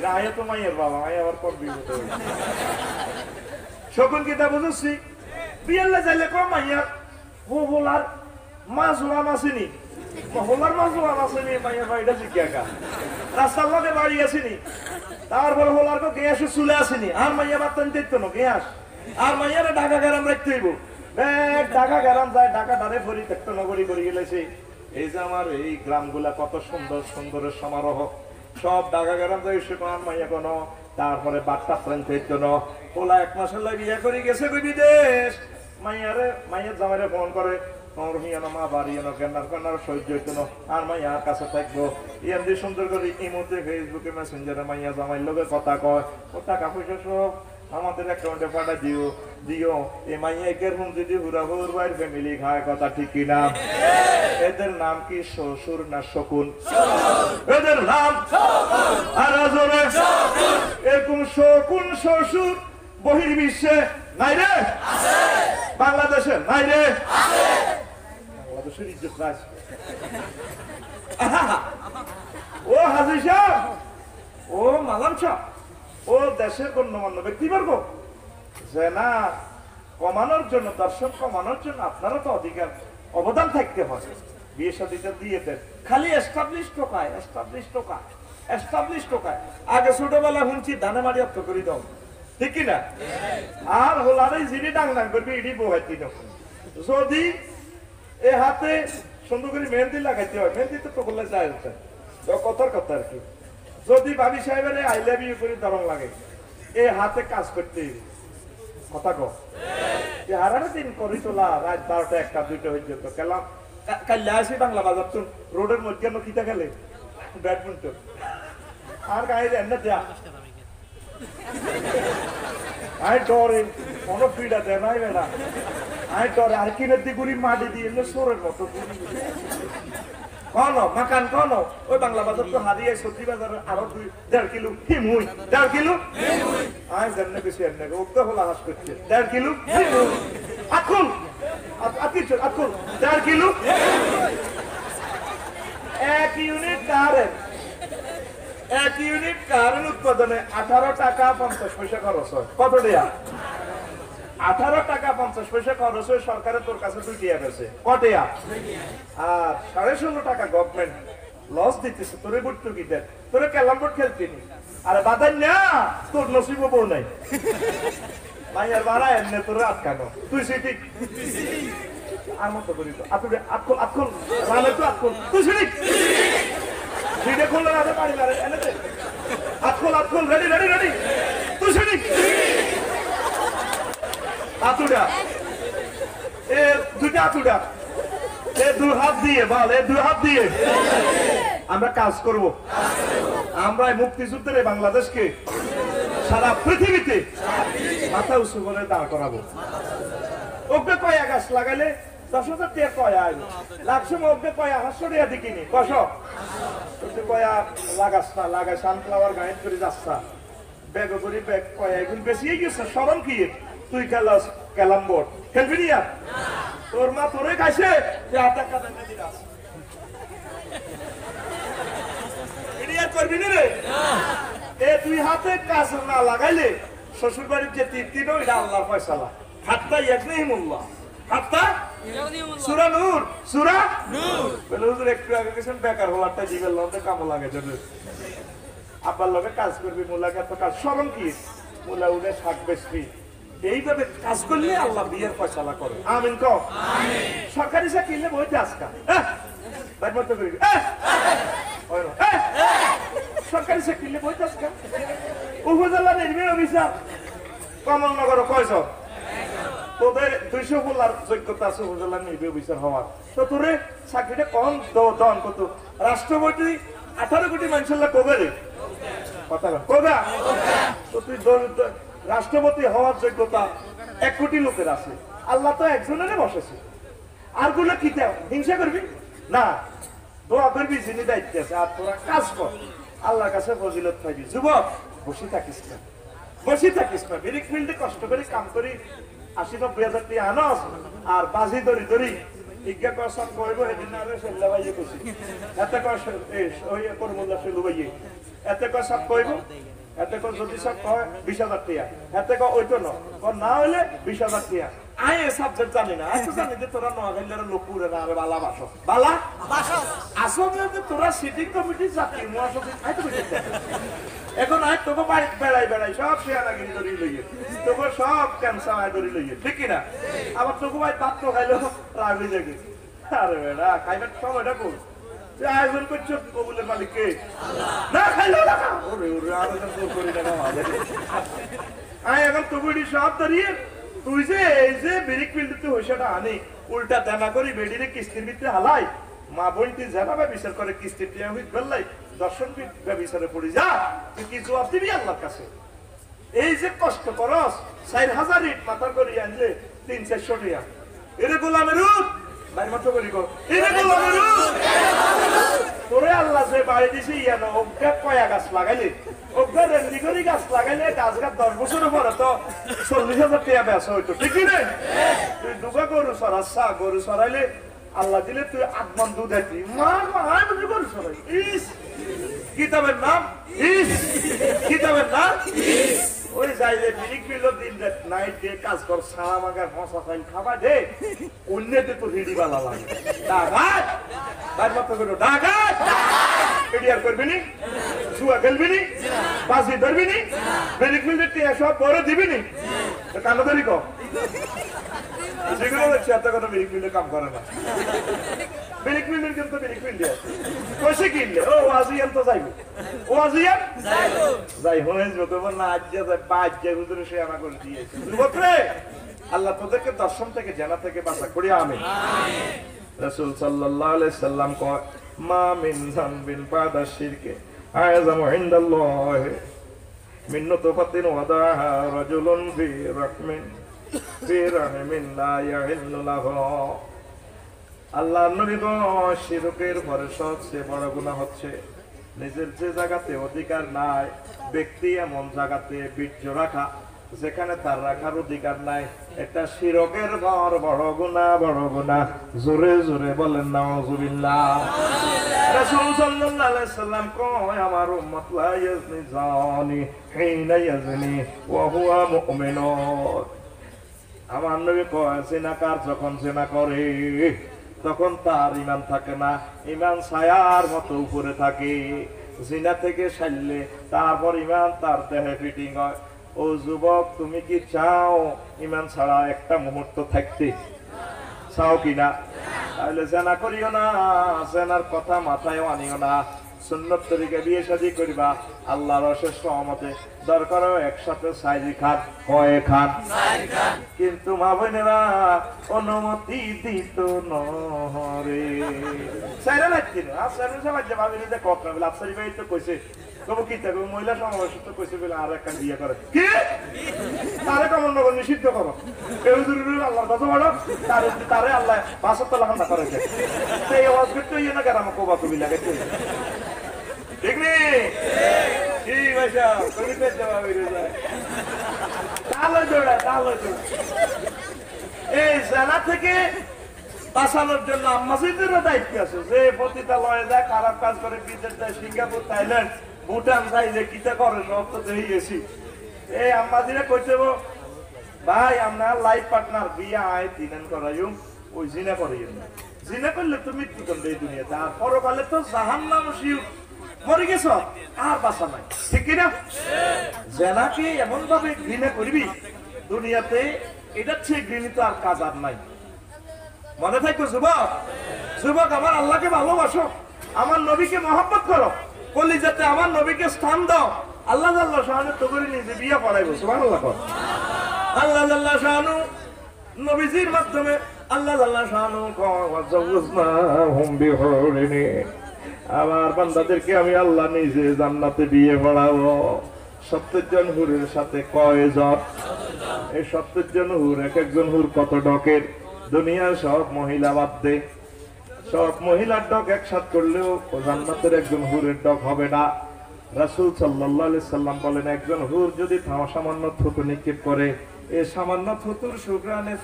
S1: রায় তো মাইয়ার বাবা, মাইয়া আবার কম বিপদ শকুন কিতা বুঝছি? বিয়াল্লা যাইলে কম মাইয়ার হোলার মাছ ওয়ান আসেনি, হোলার মাছ ওয়ান আসেনি, মাইয়ার বাড়িটা জিজ্ঞাসা রাস্তার লগে বাড়ি আসেনি, তারপর হোলার তো গ্যাস চুলে আসেনি, আর মাইয়া বার্তান দেখতো না গ্যাস আর মাইয়ারে ঢাকা গ্রাম রাখতে হইব ঢাকা গ্রাম যায় ঢাকা ডারে পরিত্যক্ত নগরী করে গেলেছে এই যে আমার এই গ্রামগুলা কত সুন্দর সুন্দরের সমারোহ সব ঢাকা গ্রাম যায় সে কোন মাইয়া কোন তারপরে বার্তা ফ্রেন্ডের জন্য ওলা 1 মাসের লাগে বিয়ে করে গেছে বিদেশ মাইয়ার জামাইরে ফোন করে মা বাড়ি সহ্য হইতো না আর মাইয়ার কাছে থাকবো এমনি সুন্দর করে এই মুহূর্তে ফেসবুকে মেসেঞ্জারে মাইয়া জামাইর লোকে কথা কয় ও টাকা পয়সা সব আমাদের অ্যাকাউন্টে পাঠা দিও এই মাইয়াকের হুম যদি হুরাহুর ভাইয়ের ফ্যামিলি খায় কথা ঠিক কিনা এদের নাম কি শ্বশুর না শকুন এদের নাম আর এরকম শকুন শ্বশুর বহির্বিশ্বে নাই রে বাংলাদেশে নাই রে বাংলাদেশের ইজ্জত নাই ও হাজি সাহেব ও মালাম সাহেব ও দেশের গণ্যমান্য ব্যক্তিবর্গ যে না কমানোর জন্য দর্শক কমানোর জন্য আপনারও তো অধিকার অবদান থাকতে হয় বিয়ে শাদীটা দিয়ে দেন খালি এস্টাবলিশ টোকায় আগে ছোটবেলা শুনছি ধানে মারি অর্থ করে দাও ঠিক কিনা আর হোলারে যিনি ডাং করবে এটি বহাইতি না যদি এ হাতে সুন্দর করে মেহেন্দি লাগাইতে হয় মেহেন্দি তো বললে যায় কথার কথা আর কি যদি ভাবি সাহেবের আই লাভ ইউ করে দরং লাগে এ হাতে কাজ করতে কথা কো হারাটা দিন করি তোলা রাত 12টা 1টা 2টা হয়ে যেত খেলাম কাল্লা আসি বাংলা বাজার তো রোডের মধ্যে কিতা খেলে ব্যাডমিন্টন আর গায়ে এনে দেয়া আই ডরে কোনো পিড়া দেয় নাই বেড়া আই ডরে আর কিনের দিগুড়ি মাটি দিয়ে সোরের মতো কন মাকান কন ওই বাংলা বাজার তো হারিয়ে সবজি বাজার আরো 1.5 কিলো হিমুই 1.5 কিলো আই জাননে বেশি এনে ওকে হলা হাস করছে 1.5 কিলো আকুল আকুল 1.5 কিলো 1 ইউনিট কারেন্ট উৎপাদনে 18 টাকা 50 পয়সা খরচ হয় কত টাকা 18 টাকা 50 পয়সা খরচ হয় সরকারের তোর কাছে 2 টাকা গেছে কত টাকা আর 16.5 টাকা গভর্নমেন্ট লস দিতেছে তোরে ভর্তুকি দেন তোরে ক্যালাম বোর্ড খেলতিনি আরে বাদাই না তোর নসিব বউ নাই মাইয়ার বাড়া এমনি তোরে আটকানো তুই সেটি আর মতো করি তো আতকুল রানে তো আতকুল তুই সেটি ভিডিও খুললে না পারি না এনেতে আতকুল রেডি তুই সেটি আতুডা এ দুটা আতুডা এ 2 হাত দিয়ে বল এ 2 হাত দিয়ে আমরা কাজ করব আমরা মুক্তিযুদ্ধের বাংলাদেশকে সারা পৃথিবীতে মাথা উঁচু করে দাঁড় করাবো ওকে কয়া গাছ লাগাইলে 10,000 টাকা কয়া আইব লাখশো ওকে কয়া 500 টাকা দিকিনি কশ ওকে কয়া লাগাস না লাগাই সানফ্লাওয়ার গাইড করে যাচ্ছা ব্যাগ করে ব্যাগ কয়া এখন বেশি গেছে সরম কি তুই খেলাস ক্যালাম বোর্ড খেলবি না তোর মা তোরে খাইছে যে হাতে কাটা দিলাস এরিয়ার করবি না রে এ তুই হাতে কাজ না লাগাইলে শ্বশুর বাড়ির যে তৃপ্তি নয় এটা আল্লাহর ফয়সালা হাতটা ইয়াকনিহিমুল্লাহ হাতটা সূরা নূর বলে হুজুর একটু আগে গেছেন বেকার হলারটা জীবের লন্ডে কামো লাগে জন্য আব্বার লগে কাজ করবি মুলাকে তো কাজ শরম কি মুলা উঠে শাক বেচবি এইভাবে কাজ করলে আল্লাহ বিয়ের ফয়সালা করে আমিন কও আমিন সরকারি চাকরি নিলে বইতে আজকা তাই মত করি সরকারি চাকরি নিলে বইতে আজকা উপজেলা নির্বাহী অফিসার কমলনগর কয়জন তোদের 200 বলার যোগ্যতা আছে উপজেলা নির্বাহী অফিসার হওয়ার তো তোরে চাকরিটা কম দন কত রাষ্ট্রপতি 18 কোটি মানুষের কবে রে কথা কবে তো তুই রাষ্ট্রপতি হওয়ার যোগ্যতা 1 কোটি লোকের আছে আল্লাহ তো একজনের বসেছে আর গুলো কি হিংসা করবি না দোয়া করবি যিনি দায়িত্ব আছে আর তোরা কাজ কর আল্লাহর কাছে ফজিলত পাইবি যুবক বসে থাকিস না বিরিক ফিল্ডে কষ্ট করে কাম করি 80-90,000 টাকা আনস আর বাজি ধরি ইজ্ঞা কর সব কইব সেদিন আরে সেল্লা ভাইয়ে কইছি এতে কর ওই করমুল্লা সেলু ভাইয়ে এতে কর সব কইব এতে কো যদি সব কয় 20,000 টাকা এতে কো ওইতো না হইলে 20,000 টাকা আয় সাবজেক্ট জানি না আচ্ছা জানি যে তোরা নোয়াখালীর লোক পুরে না আরে বালা বাসো বালা বাসো আসলে যে তোরা সিটি কমিটি চাকরি মহাসচিব আইতো এখন আয় তোকে বাইক বেড়াই সব শেয়ারাগিরি ধরি লইয়ে তোকে সব ক্যান্সার আয় ধরি লইয়ে ঠিক কিনা আবার তোকে ভাই পাত্র খাইলো রাগ হয়ে যাবে আরে বেড়া খাইবার সময়টা কোন যে আয়োজন করছো কবুলের মালিক কে না খাইলো না ওরে ওরে আয়োজন করি না আয় এখন তোকে সব দাঁড়িয়ে তুই যে এই যে ব্রেক ফিল্ডতে হইসাটা আনি উল্টা দানা করি বেডিরে কিস্তির ভিতরে হালাই মা বোনটি জানাবে বিচার করে কিস্তির টিয়া হইত বেললাই দর্শন বিচারে পড়ি যা তুই কি জবাব দিবি আল্লাহর কাছে এই যে কষ্ট করস 4,000 ইট মাথা করি আনলে 300-400 টাকা এরে গোলামের রূপ ভাই মাথা করি গো এরে গোলামের রূপ তোরে আল্লাহ যে বাড়ি দিছে ইয়ানো ওগা কয়া গাছ লাগাইলে ওগা রেন্ডি করি গাছ লাগাইলে গাছ 10 বছরের পরে তো 40,000 টাকা বেচা হইতো ঠিক না তুই দুগা গরু সরাইলে আল্লাহ দিলে তুই 8 মণ দুধ দিবি মা আয় বুঝি গরু সরাই ইস কিতাবের নাম ওই যাইলে ব্রেক ফিল্ড দিন রাত নাইট ডে কাজ কর সারা মাগার মশা ফাইল খাবা দে অন্যতে তো হিড়ি বালা লাগে ডাকাত বাদ মত করো ডাকাত এডিয়ার করবি নি জুয়া খেলবি নি বাজি ধরবি নি ব্রেক ফিল্ডের টিয়া সব বড় দিবি নি কানো ধরি কো যেগুলো হচ্ছে এত কথা ব্রেক ফিল্ডে কাম করে না ব্রেক ফিল্ডের কিন্তু ব্রেক ফিল্ড কইছে কিনলে ও আজিয়ান তো যাইবো ও আজিয়ান যাই হয়ে যত না আজ যায় বাজ যায় হুজুর সে আনা করে দিয়েছে যুবকরে আল্লাহ তোদেরকে দর্শন থেকে জানা থেকে বাঁচা করি আমিন রাসূল সাল্লাল্লাহু আলাইহি সাল্লাম কয় মা মিন যানবিন বাদা শিরকে আযামু ইনদাল্লাহ মিন নুতফাতিন ওয়াদাহা রাজুলুন ফি রাহমিন লা ইয়াহিল্লু লাহু আল্লাহর নবী গো শিরকের পরে সবচেয়ে বড় গুনাহ হচ্ছে নিজের যে জায়গাতে অধিকার নাই ব্যক্তি এমন জায়গাতে বীর্য রাখা যেখানে তার রাখার অধিকার নাই একটা শিরকের বড় গুনাহ জোরে জোরে বলেন নাউজুবিল্লাহ রাসূল সাল্লাল্লাহু আলাইহি সাল্লাম কয় আমার উম্মত লা ইয়াজনি জানি হিনা ইয়াজনি ওয়া হুয়া মুমিনুন আমার নবী কয় জিনাকার যখন জিনা করে তখন তার ঈমান থাকে না ঈমান ছায়ার মতো উপরে থাকে জিনা থেকে ছাড়লে তারপর ঈমান তার দেহে ফিটিং হয় ও যুবক তুমি কি চাও ঈমান ছাড়া একটা মুহূর্ত থাকতে চাও কিনা তাহলে জিনা করিও না জিনার কথা মাথায় আনিও না সুন্নত তরিকা বিয়ে শাদী করিবা আল্লাহর অশেষ রহমতে দরকার একসাথে সাইজি খান কয়ে খান কিন্তু মা বোনেরা অনুমতি দিত নহরে সাইরা লাগছে না সাইরা সবাই যে ভাবি যে কথা বলে আফসারি ভাই তো কইছে তবু কি থাকবে মহিলা সমাবেশ তো কইছে বলে আর একটা বিয়ে করে কি তারে কেমন নগর নিষিদ্ধ করো কেউ যদি আল্লাহর কথা বলো তারে আল্লাহ 5 লাখ টাকা করেছে সেই আওয়াজ করতে ইয়ে না কেন আমাকে বাতবি লাগে ঠিক নেই ঠিক আছে তুমি পেতে পারবে তাহলে জোড়া এই জানা থেকে বাঁচানোর জন্য মসজিদেরও দায়িত্ব আছে যে পতিতালয়ে যায় খারাপ কাজ করে বিদেশ যায় সিঙ্গাপুর থাইল্যান্ড ভুটান যায় যে কিতা করে সব তো দেখে গেছি এই আম্মাজিরা কইতে ভাই আমরা লাইফ পার্টনার বিয়া আয় তিনেন করাইম ওই জিনা করাইম জিনা করলে তো মৃত্যুদণ্ড এই দুনিয়াতে আর পরকালে তো জাহান্নাম শিউ মরে গেছ আর বাঁচা নাই ঠিক কিনা জেনাকে এমন ভাবে ঘৃণা করবি দুনিয়াতে এটা ঠিক ঘৃণিত আর কাজ আর নাই মনে থাকবো যুবক আমার আল্লাহকে ভালোবাসো আমার নবীকে মহব্বত করো বলি যাতে আমার নবীকে স্থান দাও আল্লাহ আল্লাহ শাহানু তোকে নিজে বিয়ে পড়াইবো সুবহানাল্লাহ আল্লাহ আল্লাহ শাহানু নবীজির মাধ্যমে আল্লাহ আল্লাহ শাহানু ওয়াজাওয়াজনাহুম বিহুরিনি আমার বান্দাদেরকে আমি আল্লাহ নিজে জান্নাতে বিয়ে পড়াবো 70 জন হুরের সাথে কয়জন এই 70 জন হুর এক একজন হুর কত ডকের দুনিয়ার সব মহিলা বাদ দে সব মহিলার ডক একসাথ করলেও জান্নাতের একজন হুরের ডক হবে না রাসূল সাল্লাল্লাহু আলাইহি সাল্লাম বলেন একজন হুর যদি সামান্য থুতু নিক্ষেপ করে এই সামান্য থুতুর সুঘ্রাণে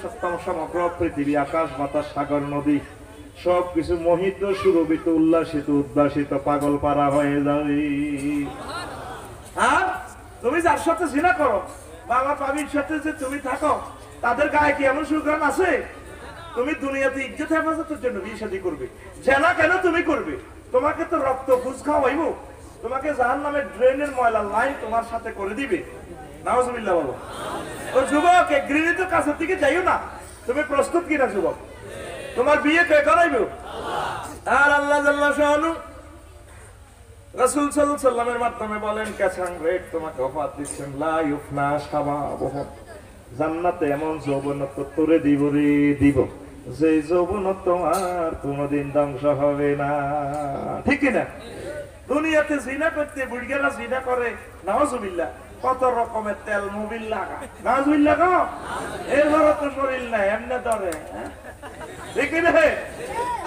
S1: সমগ্র পৃথিবী আকাশ বাতাস সাগর নদী সবকিছু মোহিত সুরভিত উল্লাসিত উদ্ভাসিত পাগল পারা হয়ে যাবে তুমি যার সাথে জিনা করো বা আমার স্বামীর সাথে যে তুমি থাকো, তাদের গায়ে কি এমন সুগ্রাণ আছে? তুমি দুনিয়াতে ইজ্জত হেফাজতের জন্য বিয়ে শাদী করবে, জেনা কেন তুমি করবে? তোমাকে তো রক্ত ঘুষ খাওয়াইব, তোমাকে জাহান্নামের ড্রেনের ময়লা লাইন তোমার সাথে করে দিবে। নাউজুবিল্লাহ বলো। ও যুবক, ঘৃণিত কাছের দিকে যাইও না। তুমি প্রস্তুত কিনা যুবক? তোমার বিয়ে কে করাইবে? আর আল্লাহ জাল্লা শাআনু রাসূল সাল্লাল্লাহু আলাইহি ওয়াসাল্লামের মাধ্যমে বলেন, কাছাং রেট তোমাকে অফার দিচ্ছেন, লা ইউফনা শাবাবুহু, জান্নাতে এমন যৌবনত্ব তোরে দিব রে দিব, যে যৌবনত্ব আর কোনোদিন ধ্বংস হবে না। ঠিক কিনা? দুনিয়াতে জিনা করতে বুড়িয়ারা জিনা করে, নাউজুবিল্লাহ, কত রকমের তেল মোবিল লাগা, নাউজুবিল্লাহ গো, এর তো শরীর নাই এমনি ধরে। ঠিক রে?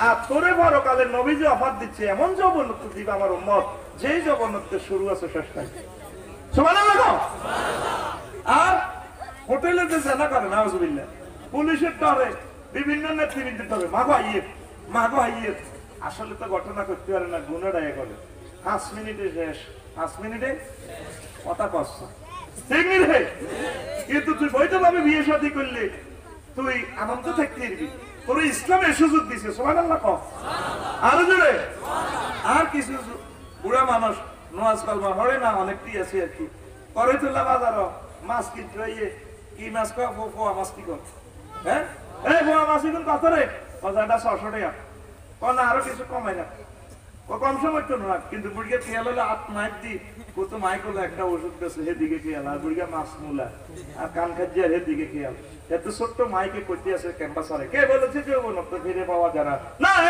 S1: আর তোরে পরকালে নবীজি অফার দিচ্ছে, এমন যৌবনত্ব দিবে আমার উম্মত, যেই যৌবনত্বের শুরু আছে শেষ নাই। সুবহানাল্লাহ গো। আর হোটেলে যে জানা করে, নাউজুবিল্লাহ, পুলিশের ডরে, বিভিন্ন নেতৃবৃন্দের ডরে, মাগো আইয়ে আসলে তো ঘটনা করতে পারে না, গুণা ডায়ে করে 5 মিনিটে শেষ, 5 মিনিটে কথা কষ্ট। ঠিক রে? কিন্তু তুই বৈধভাবে বিয়ে শাদী করলে তুই আনন্দ থাকতে পারবি, তোর ইসলামের সুযোগ দিছে। সুবহানাল্লাহ কও আরো জোরে। আর কিছু বুড়া মানুষ নামাজ কালমা পড়ে না, অনেকটি আছে আর কি, করে তোলা বাজারও মাছ কিনতে হইয়ে, কি মাছ কয়, পোয়া মাছ কি কর, হ্যাঁ এই পোয়া মাছ এখন কত রে? বাজারটা 600 টাকা। না আরো কিছু কমাই না, কম সময় তো না, কিন্তু বুড়িয়া খেয়াল হলে মাইক দি কত মাইক হলো একটা ওষুধ বেছে, হেদিকে খেয়াল, আর বুড়িয়া মাছ মূলা আর কান খাজিয়ার হেদিকে খেয়াল। এত ছোট্ট মাইকে করতে আছে ক্যাম্পাসারে, কে বলেছে যে যৌবনত্ব ফিরে পাওয়া যায় না?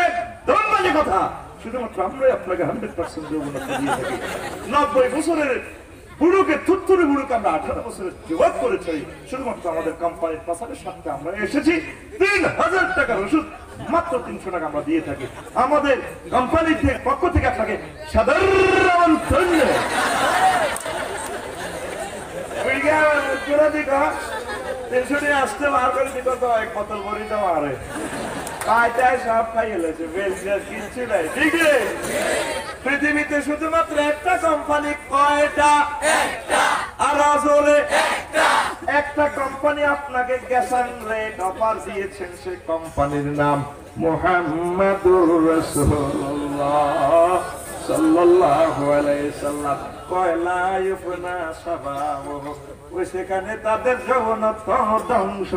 S1: একদম বাজে কথা। শুধুমাত্র আমরাই আপনাকে 100% যৌবনত্ব দিয়ে থাকি। 90 বছরের বুড়োকে থুত্তুরে বুড়োকে আমরা 18 বছরের যুবক করেছি, শুধুমাত্র আমাদের কোম্পানির পাশারের সাথে আমরা এসেছি। 3000 টাকার ওষুধ মাত্র 300 টাকা আমরা দিয়ে থাকি। আমাদের কোম্পানির পক্ষ থেকে আপনাকে সাধারণ আসতে বার করে দিত, এক বোতল ভরি দেওয়া আরে পায়টায় সব খাই এলেছে, কিচ্ছু নাই। ঠিক রে? পৃথিবীতে শুধুমাত্র একটা কোম্পানি, কয়টা? আর আসলে একটা কোম্পানি আপনাকে গ্যাসান রেট অফার দিয়েছেন, সেই কোম্পানির নাম মুহাম্মাদুর রাসূলুল্লাহ সাল্লাল্লাহু আলাইহি সাল্লাম। কয়লা ইউফনা শাবাবুহু, ওই সেখানে তাদের যৌবনত্ব ধ্বংস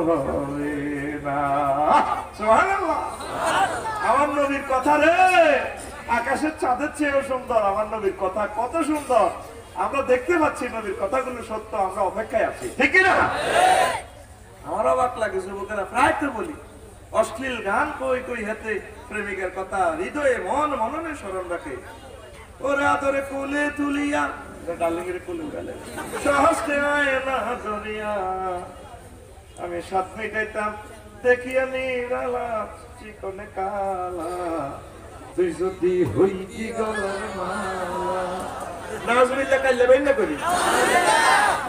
S1: হবে না। সুবহানাল্লাহ। আমার নবীর কথা রে, আকাশের চাঁদের চেয়েও সুন্দর আমার নবীর কথা, কত সুন্দর। আমরা দেখতে পাচ্ছি নবীর কথাগুলো সত্য, আমরা অপেক্ষায় আছি। ঠিক না? আমার অবাক লাগে যুবকেরা প্রায় তো বলি, অশ্লীল গান কই কই হাতে প্রেমিকের কথা হৃদয়ে মননে স্মরণ রাখে, ওরে আদরে কোলে তুলিয়া, ডালিঙ্গের কোলে গেলে সহজে আয় না দরিয়া, আমি সাত মিটাইতাম দেখিয়া নিরালা চিকনে কালা, তুই যদি হইতি গলার মালা। নাউজুবিল্লাহ কাইলে বাইনা করি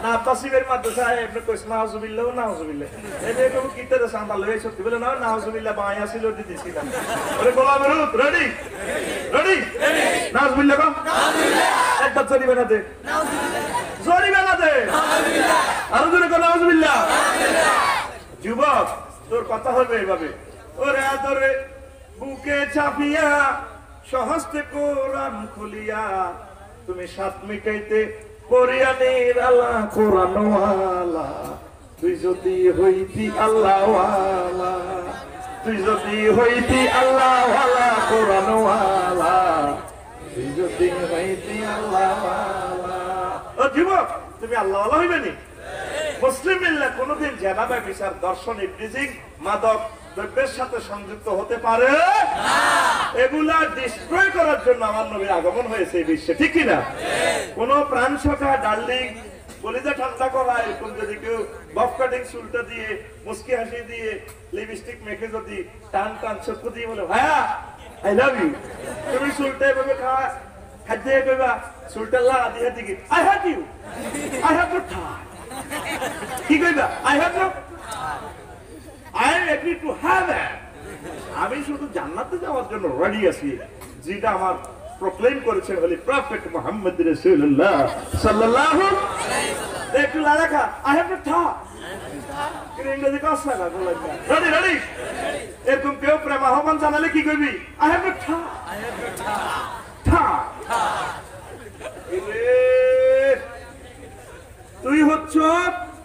S1: না, তাসিবের মাদ্রাসায় আপনি কইছ নাউজুবিল্লাহ নাউজুবিল্লাহ, এবে কোন কিতারে সামাল হই সত্যি বলে না, নাউজুবিল্লাহ বায়া ছিল দিছি না। ওরে গোলাম রুত রেডি রেডি নাউজুবিল্লাহ কো নাউজুবিল্লাহ, একবার জরিবে না দে নাউজুবিল্লাহ, জরিবে না দে নাউজুবিল্লাহ, আর জোরে কো নাউজুবিল্লাহ নাউজুবিল্লাহ। যুবক তোর কথা হবে এভাবে, ওরে আদরে বুকে চাপিয়া সহস্তে কোরআন খুলিয়া, তুমি সাত মিটাইতে করিয়া নিরালা কোরআনওয়ালা, তুই যদি হইতি আল্লাহওয়ালা, তুই যদি হইতি আল্লাহওয়ালা কোরআনওয়ালা, তুই যদি হইতি আল্লাহওয়ালা। ও যুবক, তুমি আল্লাহওয়ালা হইবে নি? মুসলিম মিল্লাত কোনদিন জেনাবা বিচার, দর্শন, ইবলিজিং, মাদক দ্রব্যের সাথে সংযুক্ত হতে পারে না। এগুলা ডিস্ট্রয় করার জন্য আমার নবীর আগমন হয়েছে এই বিশ্বে। ঠিক কিনা? কোন প্রাণ সখা ডার্লিং কলিজা ঠান্ডা করা এরকম যদি কেউ বফ কাটিং চুলটা দিয়ে মুস্কি হাসি দিয়ে লিপস্টিক মেখে যদি টান টান চক্ষু দিয়ে বলে ভাইয়া আই লাভ ইউ, তুমি চুলটা এভাবে খাদ্যে কইবা, চুলটা লাগা দিয়ে দিকে I have you, I have not time, কি কইবা? I have not, I am ready to have it. আমি শুধু জান্নাতে যাওয়ার জন্য রেডি আছি, যেটা আমার প্রক্লেম করেছেন হলি প্রফেট মুহাম্মদ রাসূলুল্লাহ সাল্লাল্লাহু আলাইহি ওয়াসাল্লাম। একটু লাগাখা আই হ্যাভ টু টক ইংরেজি কথা না বলেন না। রেডি রেডি এরকম কেউ প্রেম আহ্বান জানালে কি করবি? আই হ্যাভ টু টক তুই হচ্ছ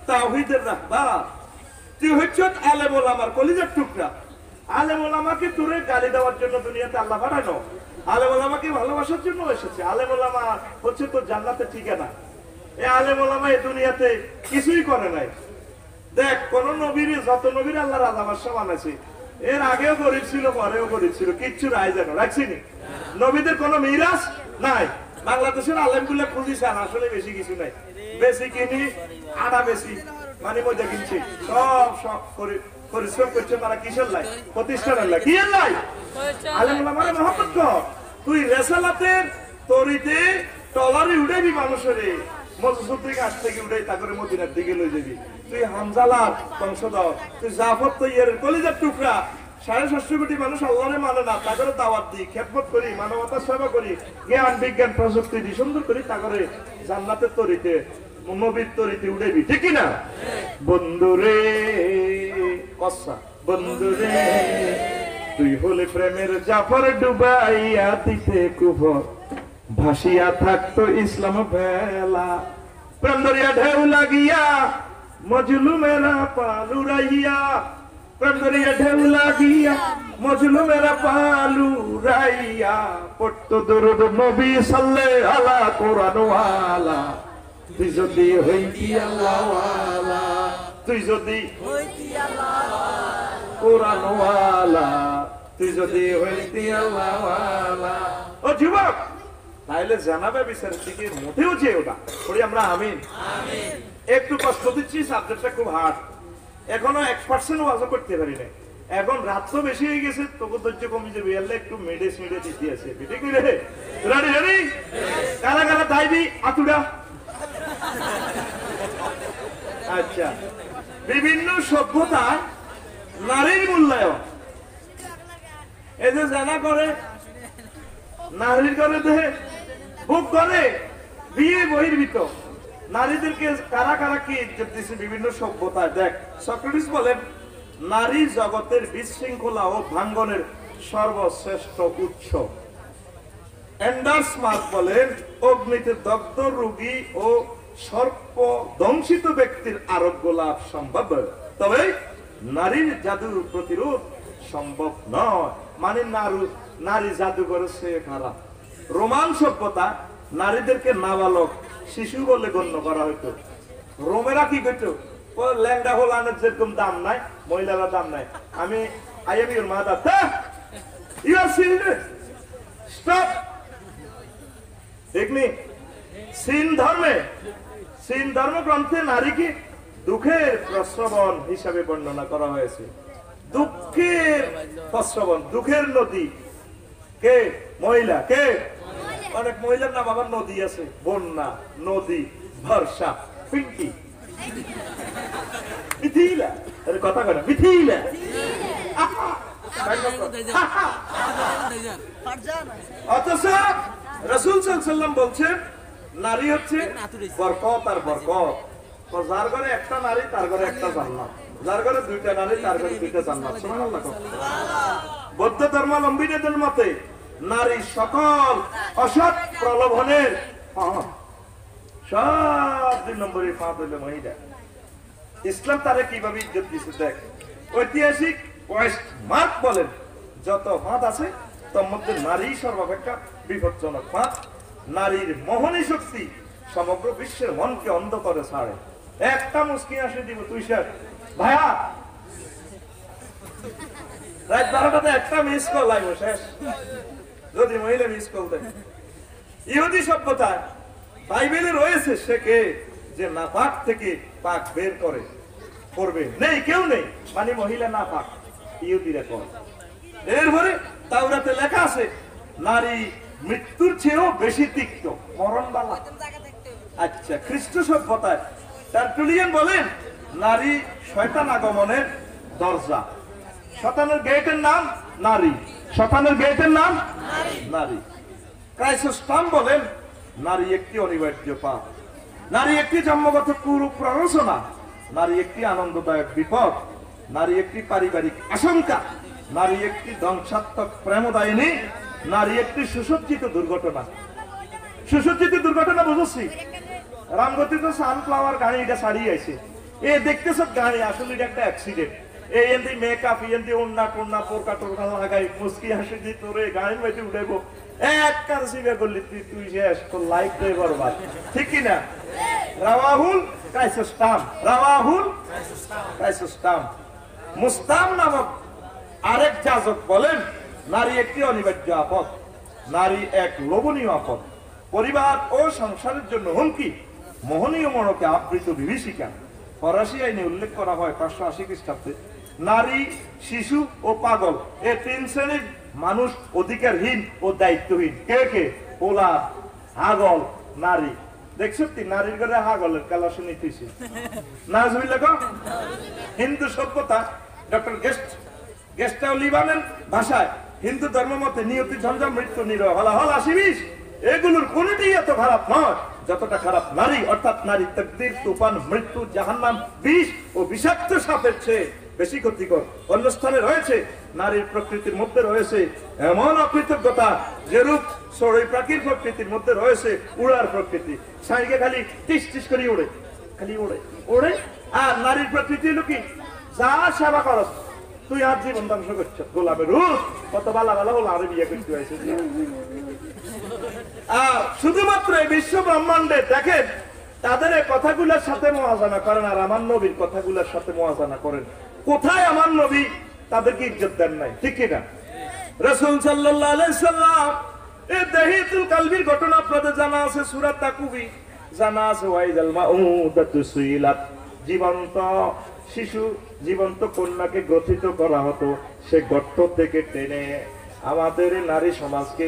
S1: তাওহীদের রাহবার, তুই হচ্ছ আলেম ওলামার কলিজার টুকরা। আলেম ওলামাকে তোরে গালি দেওয়ার জন্য দুনিয়াতে আল্লাহ পাঠানো, আলেম ওলামাকে ভালোবাসার জন্য এসেছে। আলেম ওলামা হচ্ছে তোর জান্নাতের ঠিকানা। এই আলেম ওলামা এই দুনিয়াতে কিছুই করে নাই। দেখ কোন নবীর, যত নবীর আল্লাহ রাজা বাদশা বানাইছে, এর আগেও গরিব ছিল, পরেও গরিব ছিল, কিচ্ছু রায় যেন রাখছিনি। নবীদের কোনো মিরাজ নাই। বাংলাদেশের আলেমগুলো খুঁজিছেন, আসলে বেশি কিছু নাই। বেশি কিনি আটা বেশি মানে মজা কিনছি, সব সব পরিশ্রম করছে তারা কিসের লাই? প্রতিষ্ঠানের লাই। কি এর লাই? আলেম ওলামারে মহব্বত কর। তুই রেসালাতের তরিতে টলারে উঠাবি মানুষের, মজসুদ্দিন কাছ থেকে উঠে তারপরে মদিনার দিকে লই যাবি। তুই হামজালার বংশধর, তুই জাফর তৈয়ারের কলিজার টুকরা। 750 কোটি মানুষ আল্লাহরে মানে না, তাকে দাওয়াত দিই, খেদমত করি, মানবতার সেবা করি, জ্ঞান বিজ্ঞান প্রযুক্তি দিয়ে সুন্দর করি, তাকে জান্নাতের তরিতে নবীর তরিতে উঠেবি, ঠিক না? বন্ধুরে কসা বন্ধুরে তুই হলে প্রেমের জাফর ডুবাইয়া দিতে কুফর, ভাসিয়া থাকতো ইসলাম ভেলা। প্রেম দরিয়া ঢেউ লাগিয়া মজলুমেরা পালুরাইয়া, প্রেম দরিয়া ঢেউ লাগিয়া মজলুমেরা পালুরাইয়া, পড়তো দরুদ নবী সাল্লাল্লাহু আলা কোরআন ওয়ালা। তুই যদি হইতি আল্লাহ ওয়ালা, তুই যদি হইতি আল্লাহ কোরআন ওয়ালা, তুই যদি হইতি আল্লাহ ওয়ালা। ও যুবক, তাইলে জানাবে বিচারের দিকে মোটেও যেও না। পড়ি আমরা আমিন। একটু কষ্ট দিচ্ছি, সাবজেক্টটা খুব হার্ড, এখনো 1% ওয়াজও করতে পারি না। এখন রাত তো বেশি হয়ে গেছে, তবু ধৈর্য কমে যাবে, এলে একটু মেডে সিঁড়ে দিতে আছে। ঠিক রে? Ready ready? কারা কারা দাইবি আতুডা? আচ্ছা, বিভিন্ন সভ্যতায় নারীর মূল্যায়ন, এই যে জানা করে নারীর করে দেহে বুক করে বিয়ে বহির্ভূত নারীদেরকে কারা কারা কি ইজ্জত দিচ্ছে বিভিন্ন সভ্যতায়। দেখ, সক্রেটিস বলেন নারী জগতের বিশৃঙ্খলা ও ভাঙ্গনের সর্বশ্রেষ্ঠ উৎস। অ্যান্ডার্স মার্ক বলেন অগ্নিতে দগ্ধ রোগী ও সর্প দংশিত ব্যক্তির আরোগ্য লাভ সম্ভব, তবে নারীর জাদু প্রতিরোধ সম্ভব নয়। মানে নারী জাদু করেছে খারাপ। রোমান সভ্যতা নারীদেরকে নাবালক শিশু বলে গণ্য করা হইতো। রোমেরা কি করতো? ল্যাংডা হোলানের যেরকম দাম নাই, মহিলারা দাম নাই। আমি I am your mother, you are children, stop. দেখলি সিন ধর্মগ্রন্থে নারীকে দুঃখের প্রস্রবণ হিসাবে বর্ণনা করা হয়েছে। দুঃখের প্রস্রবণ, দুঃখের নদী কে? মহিলা। কে? অনেক মহিলার নাম আবার নদী আছে, বন্যা, নদী, বর্ষা, পিঙ্কি, মিথিলা। কথা কয় না, মিথিলা। অথচ রাসূল সাল্লাল্লাহু আলাইহি ওয়াসাল্লাম বলছেন নারী হচ্ছে বরকত আর বরকত। যার ঘরে একটা নারী তার ঘরে একটা জান্নাত, যার ঘরে দুইটা নারী তার ঘরে দুইটা জান্নাত। সুবহানাল্লাহ। বৌদ্ধ ধর্মাবলম্বীদের মতে নারী সকল অসৎ প্রলোভনের সব 2 নম্বরে ফাঁদ হইল মহিলা। ইসলাম তারা কিভাবে ইজ্জত দিচ্ছে দেখ। ঐতিহাসিক ওয়েস্ট মার্ক বলেন যত ফাঁদ আছে তার মধ্যে নারী সর্বাপেক্ষা বিপজ্জনক ফাঁদ। নারীর মোহনী শক্তি সমগ্র বিশ্বের মনকে অন্ধ করে ছাড়ে। একটা মুস্কিন আসে দিব তুই স্যার ভাইয়া রাত 12টাতে একটা মিস কল লাগবে শেষ, যদি মহিলা মিস কল দেয়। ইহুদি সভ্যতায় বাইবেলে রয়েছে সে কে যে নাপাক থেকে পাক বের করে করবে, নেই, কেউ নেই, মানে মহিলা নাপাক, ইহুদিরা করে। এরপরে তাওরাতে লেখা আছে নারী মৃত্যুর চেয়েও বেশি তিক্ত, মরণবালা। আচ্ছা, খ্রিস্ট সভ্যতায় টার্টুলিয়ান বলেন নারী শয়তান আগমনের দরজা। শয়তানের গেটের নাম নারী, শয়তানের গেটের নাম নারী। ক্রাইসোস্টম বলেন নারী একটি অনিবার্য পাপ, নারী একটি জন্মগত কুপ্ররোচনা, নারী একটি আনন্দদায়ক বিপদ, নারী একটি পারিবারিক আশঙ্কা, নারী একটি ধ্বংসাত্মক প্রেমদায়িনী, নারী একটি সুসজ্জিত দুর্ঘটনা। সুসজ্জিত দুর্ঘটনা বুঝছি, রামগতি তো সানফ্লাওয়ার গাড়ি এটা ছাড়িয়ে আছে, এ দেখতেছ গাড়ি আসলে এটা একটা অ্যাক্সিডেন্ট। এই এমনি মেকআপ এমনি ওন্না টোন্না পোরকা টোরকা লাগাই মুসকি হাসি দি তোরে গাড়ির মধ্যে উঠাইবো, এক কারসিবে করলি তুই শেষ, তোর লাইফ দেই বরবাদ, ঠিক কি না? রাওয়াহুল ক্রাইসোস্টম, রাওয়াহুল ক্রাইসোস্টম। মুস্তাম নামক আরেক যাজক বলেন নারী একটি অনিবার্য আপদ, নারী এক লোভনীয় আপদ, পরিবার ও সংসারের জন্য হুমকি, মোহনীয় মরকে আবৃত বিভীষিকা। ফরাসি আইনে উল্লেখ করা হয় 580 খ্রিস্টাব্দে। নারী, শিশু ও পাগল এ তিন শ্রেণীর মানুষ অধিকারহীন ও দায়িত্বহীন। কে কে? পোলা, হাগল, নারী। দেখছো নারীর ঘরে হাগলের কালা শুনিতেছি না? হিন্দু সভ্যতা ডক্টর গেস্টাও লিবানের ভাষায় হিন্দু ধর্ম মতে নিয়তি ঝঞ্ঝা মৃত্যু নিরহ হলাহল আসিবিস, এগুলোর কোনটি এত খারাপ নয় যতটা খারাপ নারী, অর্থাৎ নারী তাকদীর, তুফান, মৃত্যু, জাহান্নাম, বিষ ও বিষাক্ত সাপের চেয়ে বেশি ক্ষতিকর। অন্য স্থানে রয়েছে নারীর প্রকৃতির মধ্যে রয়েছে এমন অকৃতজ্ঞতা যেরূপ সরই প্রাকীর প্রকৃতির মধ্যে রয়েছে উড়ার প্রকৃতি। সাইকে খালি টিস টিস করে উড়ে, খালি উড়ে উড়ে। আর নারীর প্রকৃতি হলো কি, যা সেবা করস তুই আর জীবন ধ্বংস করছ। গোলামের রূপ কত বালা বালা হলো, আরে বিয়ে করতে হয়েছে। আর শুধুমাত্র এই বিশ্ব ব্রহ্মাণ্ডে দেখেন তাদের এই কথাগুলোর সাথে মোয়াজানা করেন আর আমার নবীর কথাগুলোর সাথে মোয়াজানা করেন। কোথায় আমার নবী তাদেরকে ইজ্জত দেন নাই, ঠিক কিনা? রাসূল সাল্লাল্লাহু আলাইহি সাল্লাম এই দাহিতুল কালবির ঘটনা আপনাদের জানা আছে, সূরা তাকুবি জানা আছে, ওয়াইদাল মাউদাতু সুইলাত, জীবন্ত শিশু, জীবন্ত কন্যাকে গ্রথিত করা হতো, সে গর্ত থেকে টেনে আমাদের নারী সমাজকে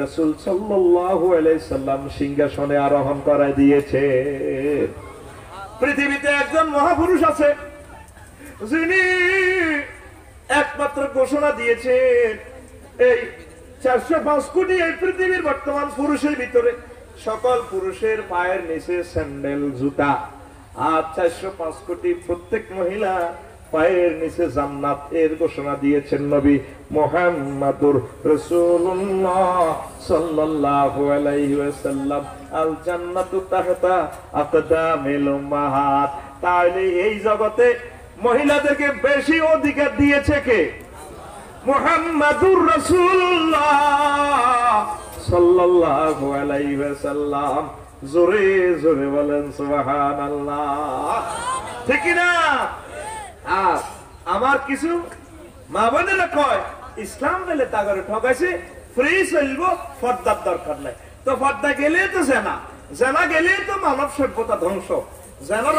S1: রাসূল সাল্লাল্লাহু আলাইহি সাল্লাম সিংহাসনে আরোহণ করায় দিয়েছে। পৃথিবীতে একজন মহাপুরুষ আছে যিনি একমাত্র ঘোষণা দিয়েছেন এই 405 কোটি এই পৃথিবীর বর্তমান পুরুষের ভিতরে সকল পুরুষের পায়ের নিচে স্যান্ডেল, জুতা, আর 405 কোটি প্রত্যেক মহিলা পায়ের নিচে জান্নাত, এর ঘোষণা দিয়েছেন নবী মুহাম্মাদুর রাসূলুল্লাহ সাল্লাল্লাহু আলাইহি ওয়াসাল্লাম। আল জান্নাতু তাহতা আকদামিল উম্মাহাত। তাহলে এই জগতে মহিলাদেরকে বেশি অধিকার দিয়েছে কে? মুহাম্মাদুর রাসূলুল্লাহ সাল্লাল্লাহু আলাইহি ওয়াসাল্লাম। জোরে জোরে বলেন সুবহানাল্লাহ, ঠিক না? আর আমার কিছু মা বোনেরা কয় ইসলাম বলে তাগরে ঠকাইছে, ফ্রি চলবো, পর্দার দরকার নাই। তো পর্দা গেলে তো জেনা, জেনা গেলে তো মানব সভ্যতা ধ্বংস। জেনার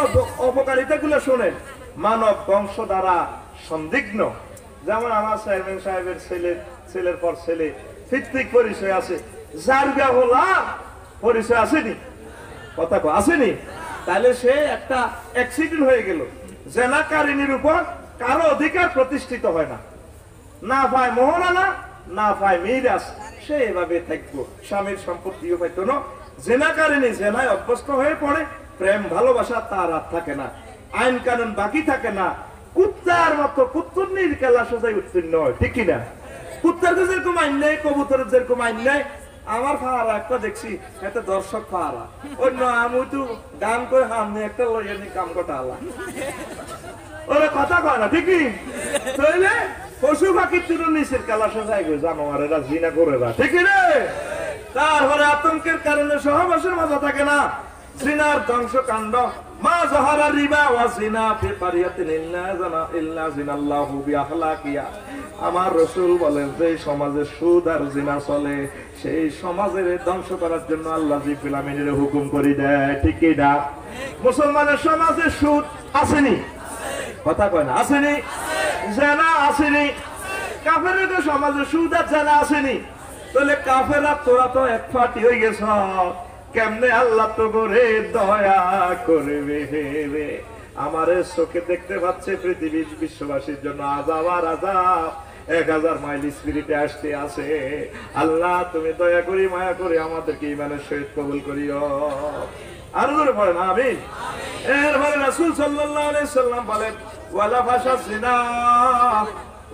S1: অপকারিতা গুলো শোনেন, মানব বংশ দ্বারা সন্দিগ্ন। যেমন আমার চেয়ারম্যান সাহেবের ছেলের পর ছেলে ফিতফিক পরিচয় আছে, যার বিয়া পরিচয় আসেনি, কথা আসেনি, তাহলে সে একটা অ্যাক্সিডেন্ট হয়ে গেল। জেনাকারিনীর উপর কারো অধিকার প্রতিষ্ঠিত হয় না, না পায় মোহরানা, না পায় মিরাস, সে এভাবে থাকবো, স্বামীর সম্পত্তিও পাইত না। জেনাকারিনী জেনায় অভ্যস্ত হয়ে পড়ে, প্রেম ভালোবাসা তার আর থাকে না, আইন কানুন বাকি থাকে না, কুত্তার মতো কুত্তুরনির খেলা সোজাই উত্তীর্ণ হয়, ঠিক কিনা? কুত্তার যেরকম আইন নেই, কবুতরের যেরকম আইন নেই। আমার ফাহারা একটা দেখছি, একটা দর্শক ফাহারা, অন্য আমি তো গান করে হামনি একটা লইয়া নি কাম কটা আলা, ওরা কথা কয় না, ঠিকই তাইলে পশু পাখির তুলো নিচের কালা সোজাই গো জানোয়ারেরা জিনা করে না, ঠিক রে? তারপরে আতঙ্কের কারণে সহবাসের মজা থাকে না, জিনার ধ্বংস কাণ্ড। মা যাহারা রিবা ওয়া জিনা ফি কারিয়াতিন ইল্লা জিনাল্লাহু বিআখলাকিয়া। আমার রাসূল বলেন যে সমাজে সুদ আর জিনা চলে, সেই সমাজের ধ্বংস করার জন্য আল্লাহ জিবরিল আমিনের হুকুম করে দেয়, ঠিক কি না? মুসলমানের সমাজে সুদ আসেনি, কথা কয় না, আসেনি? জিনা আসেনি? কাফেরদের সমাজে সুদ আর জিনা আসেনি? তাহলে কাফেররা তোরা তো এক ফাটি হয়ে গেছ, কেমনে আল্লাহ তো করে দয়া করবে রে? আমারে চোখে দেখতে পাচ্ছে পৃথিবীর বিশ্ববাসীর জন্য আযাব আর আযাব। 1000 মাইল স্পিরিটে আসতে আছে। আল্লাহ তুমি দয়া করি মায়া করে আমাদেরকে ইমানের সহিত কবুল করিও। আরো জোরে পড়েন আমিন। এরপরে রাসূল সাল্লাল্লাহু আলাইহি সাল্লাম বলেন ওয়ালা ফাশা জিনা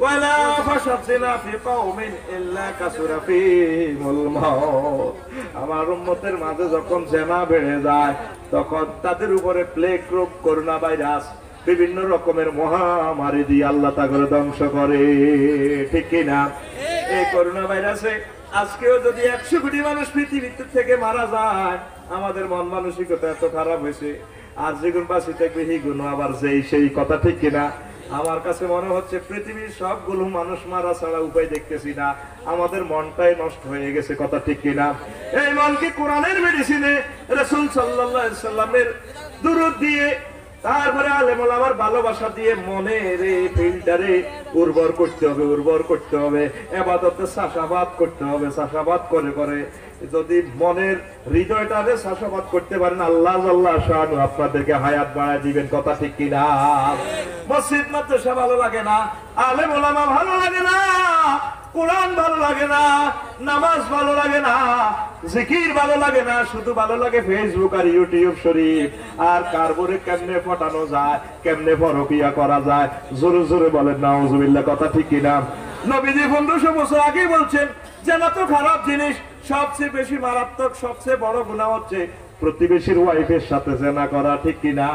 S1: ওয়ালা ফাশা জিনা ফি কওমিন ইল্লা কাসুরা ফিহিমুল মাউত। আমার উম্মতের মাঝে যখন জিনা বেড়ে যায় তখন তাদের উপরে প্লেগ রোগ, করোনা ভাইরাস, বিভিন্ন রকমের মহামারী দিয়ে আল্লাহ তাকে ধ্বংস করে। ঠিক কিনা? এই করোনা ভাইরাসে আজকেও যদি 100 কোটি মানুষ পৃথিবীতে থেকে মারা যায়, আমাদের মন মানসিকতা এত খারাপ হয়েছে, আর যেগুন বাসি থাকবে হিগুন আবার সেই কথা। ঠিক কিনা? আমার কাছে মনে হচ্ছে পৃথিবীর সবগুলো মানুষ মারা ছাড়া উপায় দেখতেছি না, আমাদের মনটাই নষ্ট হয়ে গেছে। কথা ঠিক কিনা? এই মনকে কোরআনের মেডিসিনে রাসূল সাল্লাল্লাহু আলাইহি সাল্লামের দুরূদ দিয়ে, তারপরে আলেম ওলামার ভালোবাসা দিয়ে মনের এই ফিল্টারে উর্বর করতে হবে, উর্বর করতে হবে। ইবাদতে চাষাবাদ করতে হবে, চাষাবাদ করে করে যদি মনের হৃদয়টারে চাষাবাদ করতে পারেন, আল্লাহ আল্লাহ শানু আপনাদেরকে হায়াত বাড়ায় দিবেন। কথা ঠিক কিনা? মসজিদ মাদ্রাসা ভালো লাগে না, আলেম ওলামা ভালো লাগে না, কোরআন ভালো লাগে না, নামাজ ভালো লাগে না, জিকির ভালো লাগে না, শুধু ভালো লাগে ফেসবুক আর ইউটিউব শরীফ। আর কারবরে কেমনে ফটানো যায়, কেমনে পরকিয়া করা যায়, জোরে জোরে বলেন নাউজুবিল্লাহ। কথা ঠিক কিনা? নবীজি 1500 বছর আগে বলছেন জেনা তো খারাপ জিনিস, সবচেয়ে বেশি মারাত্মক, সবচেয়ে বড় গুনাহ হচ্ছে প্রতিবেশীর ওয়াইফের সাথে জেনা করা। ঠিক কিনা?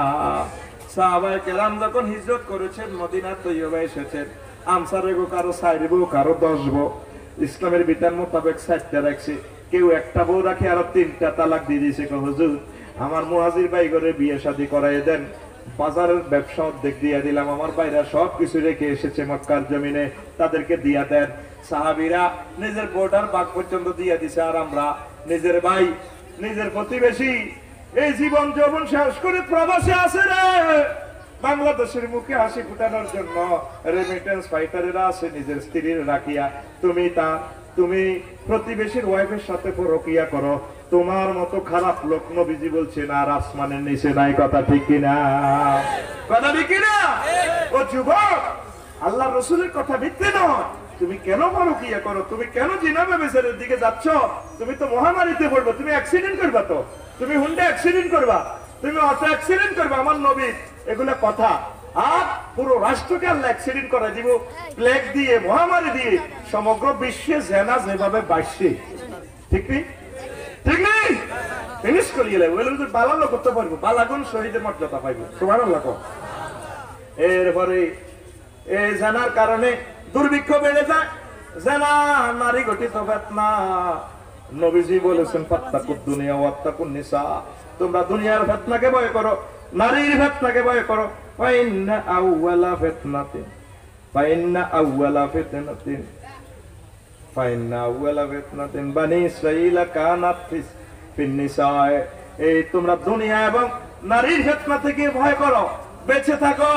S1: সাহাবায়ে কেরাম যখন হিজরত করেছেন, মদিনা তৈয়বা এসেছেন, আনসারে গো কারো 4 বউ, কারো 10 বউ, ইসলামের বিধান মোতাবেক 4টা রাখছে, কেউ একটা বউ রাখে আর 3টা তালাক দিয়ে দিয়েছে। হুজুর আমার মুহাজির ভাই করে বিয়ে শাদী করাই দেন, বাজারের ব্যবসা অর্ধেক দিয়ে দিলাম, আমার ভাইরা সবকিছু রেখে এসেছে মক্কার জমিনে, তাদেরকে দিয়া দেন। সাহাবীরা নিজের বর্ডার বাগ পর্যন্ত দিয়ে দিছে, আর আমরা নিজের ভাই, নিজের প্রতিবেশী এই জীবন যৌবন শেষ করে প্রবাসে আছে রে। বাংলাদেশের মুখে হাসি ফুটানোর জন্য রেমিটেন্স ফাইটারেরা আছে নিজের স্ত্রীর রাখিয়া, তুমি প্রতিবেশীর ওয়াইফের সাথে পরকিয়া করো, তোমার মতো খারাপ লোক নবীজি বলছেন আর আসমানের নিচে নাই। কথা ঠিক কিনা? কথা ঠিক কিনা? ও যুবক, আল্লাহ রসুলের কথা মিথ্যে নয়। তুমি কেন পরকিয়া করো? তুমি কেন জিনা ব্যভিচারের দিকে যাচ্ছ? তুমি তো মহামারীতে পড়বে, তুমি অ্যাক্সিডেন্ট করবা, তো তুমি হুন্ডা অ্যাক্সিডেন্ট করবা, তুমি অটো অ্যাক্সিডেন্ট করবা। আমার নবী এগুলা কথা। আর পুরো রাষ্ট্রকে আল্লাহ অ্যাক্সিডেন্ট করে দিব প্লেগ দিয়ে, মহামারী দিয়ে। সমগ্র বিশ্বে জেনা যেভাবে বাড়ছে, ঠিক নেই? ঠিক নেই? ফিনিশ করিয়ে লাগবে, বালালো করতে পারবো, বালাগুন শহীদের মর্যাদা পাইবো। সুবহানাল্লাহ। এরপরে এই জেনার কারণে দুর্ভিক্ষ বেড়ে যায়, জেনা নারী গঠিত ফিতনা। নবীজি বলেছেন ফাত্তাকুদ দুনিয়া ওয়াত্তাকুন নিসা, তোমরা দুনিয়ার ফিতনাকে ভয় করো, নারীর ফিতনাকে ভয় করো। ফাইন্না আউওয়ালা ফিতনাতিন বানি ইসরাঈলা কানাত ফিন নিসা। এই তোমরা দুনিয়া এবং নারীর ফিতনা থেকে ভয় করো, বেঁচে থাকো,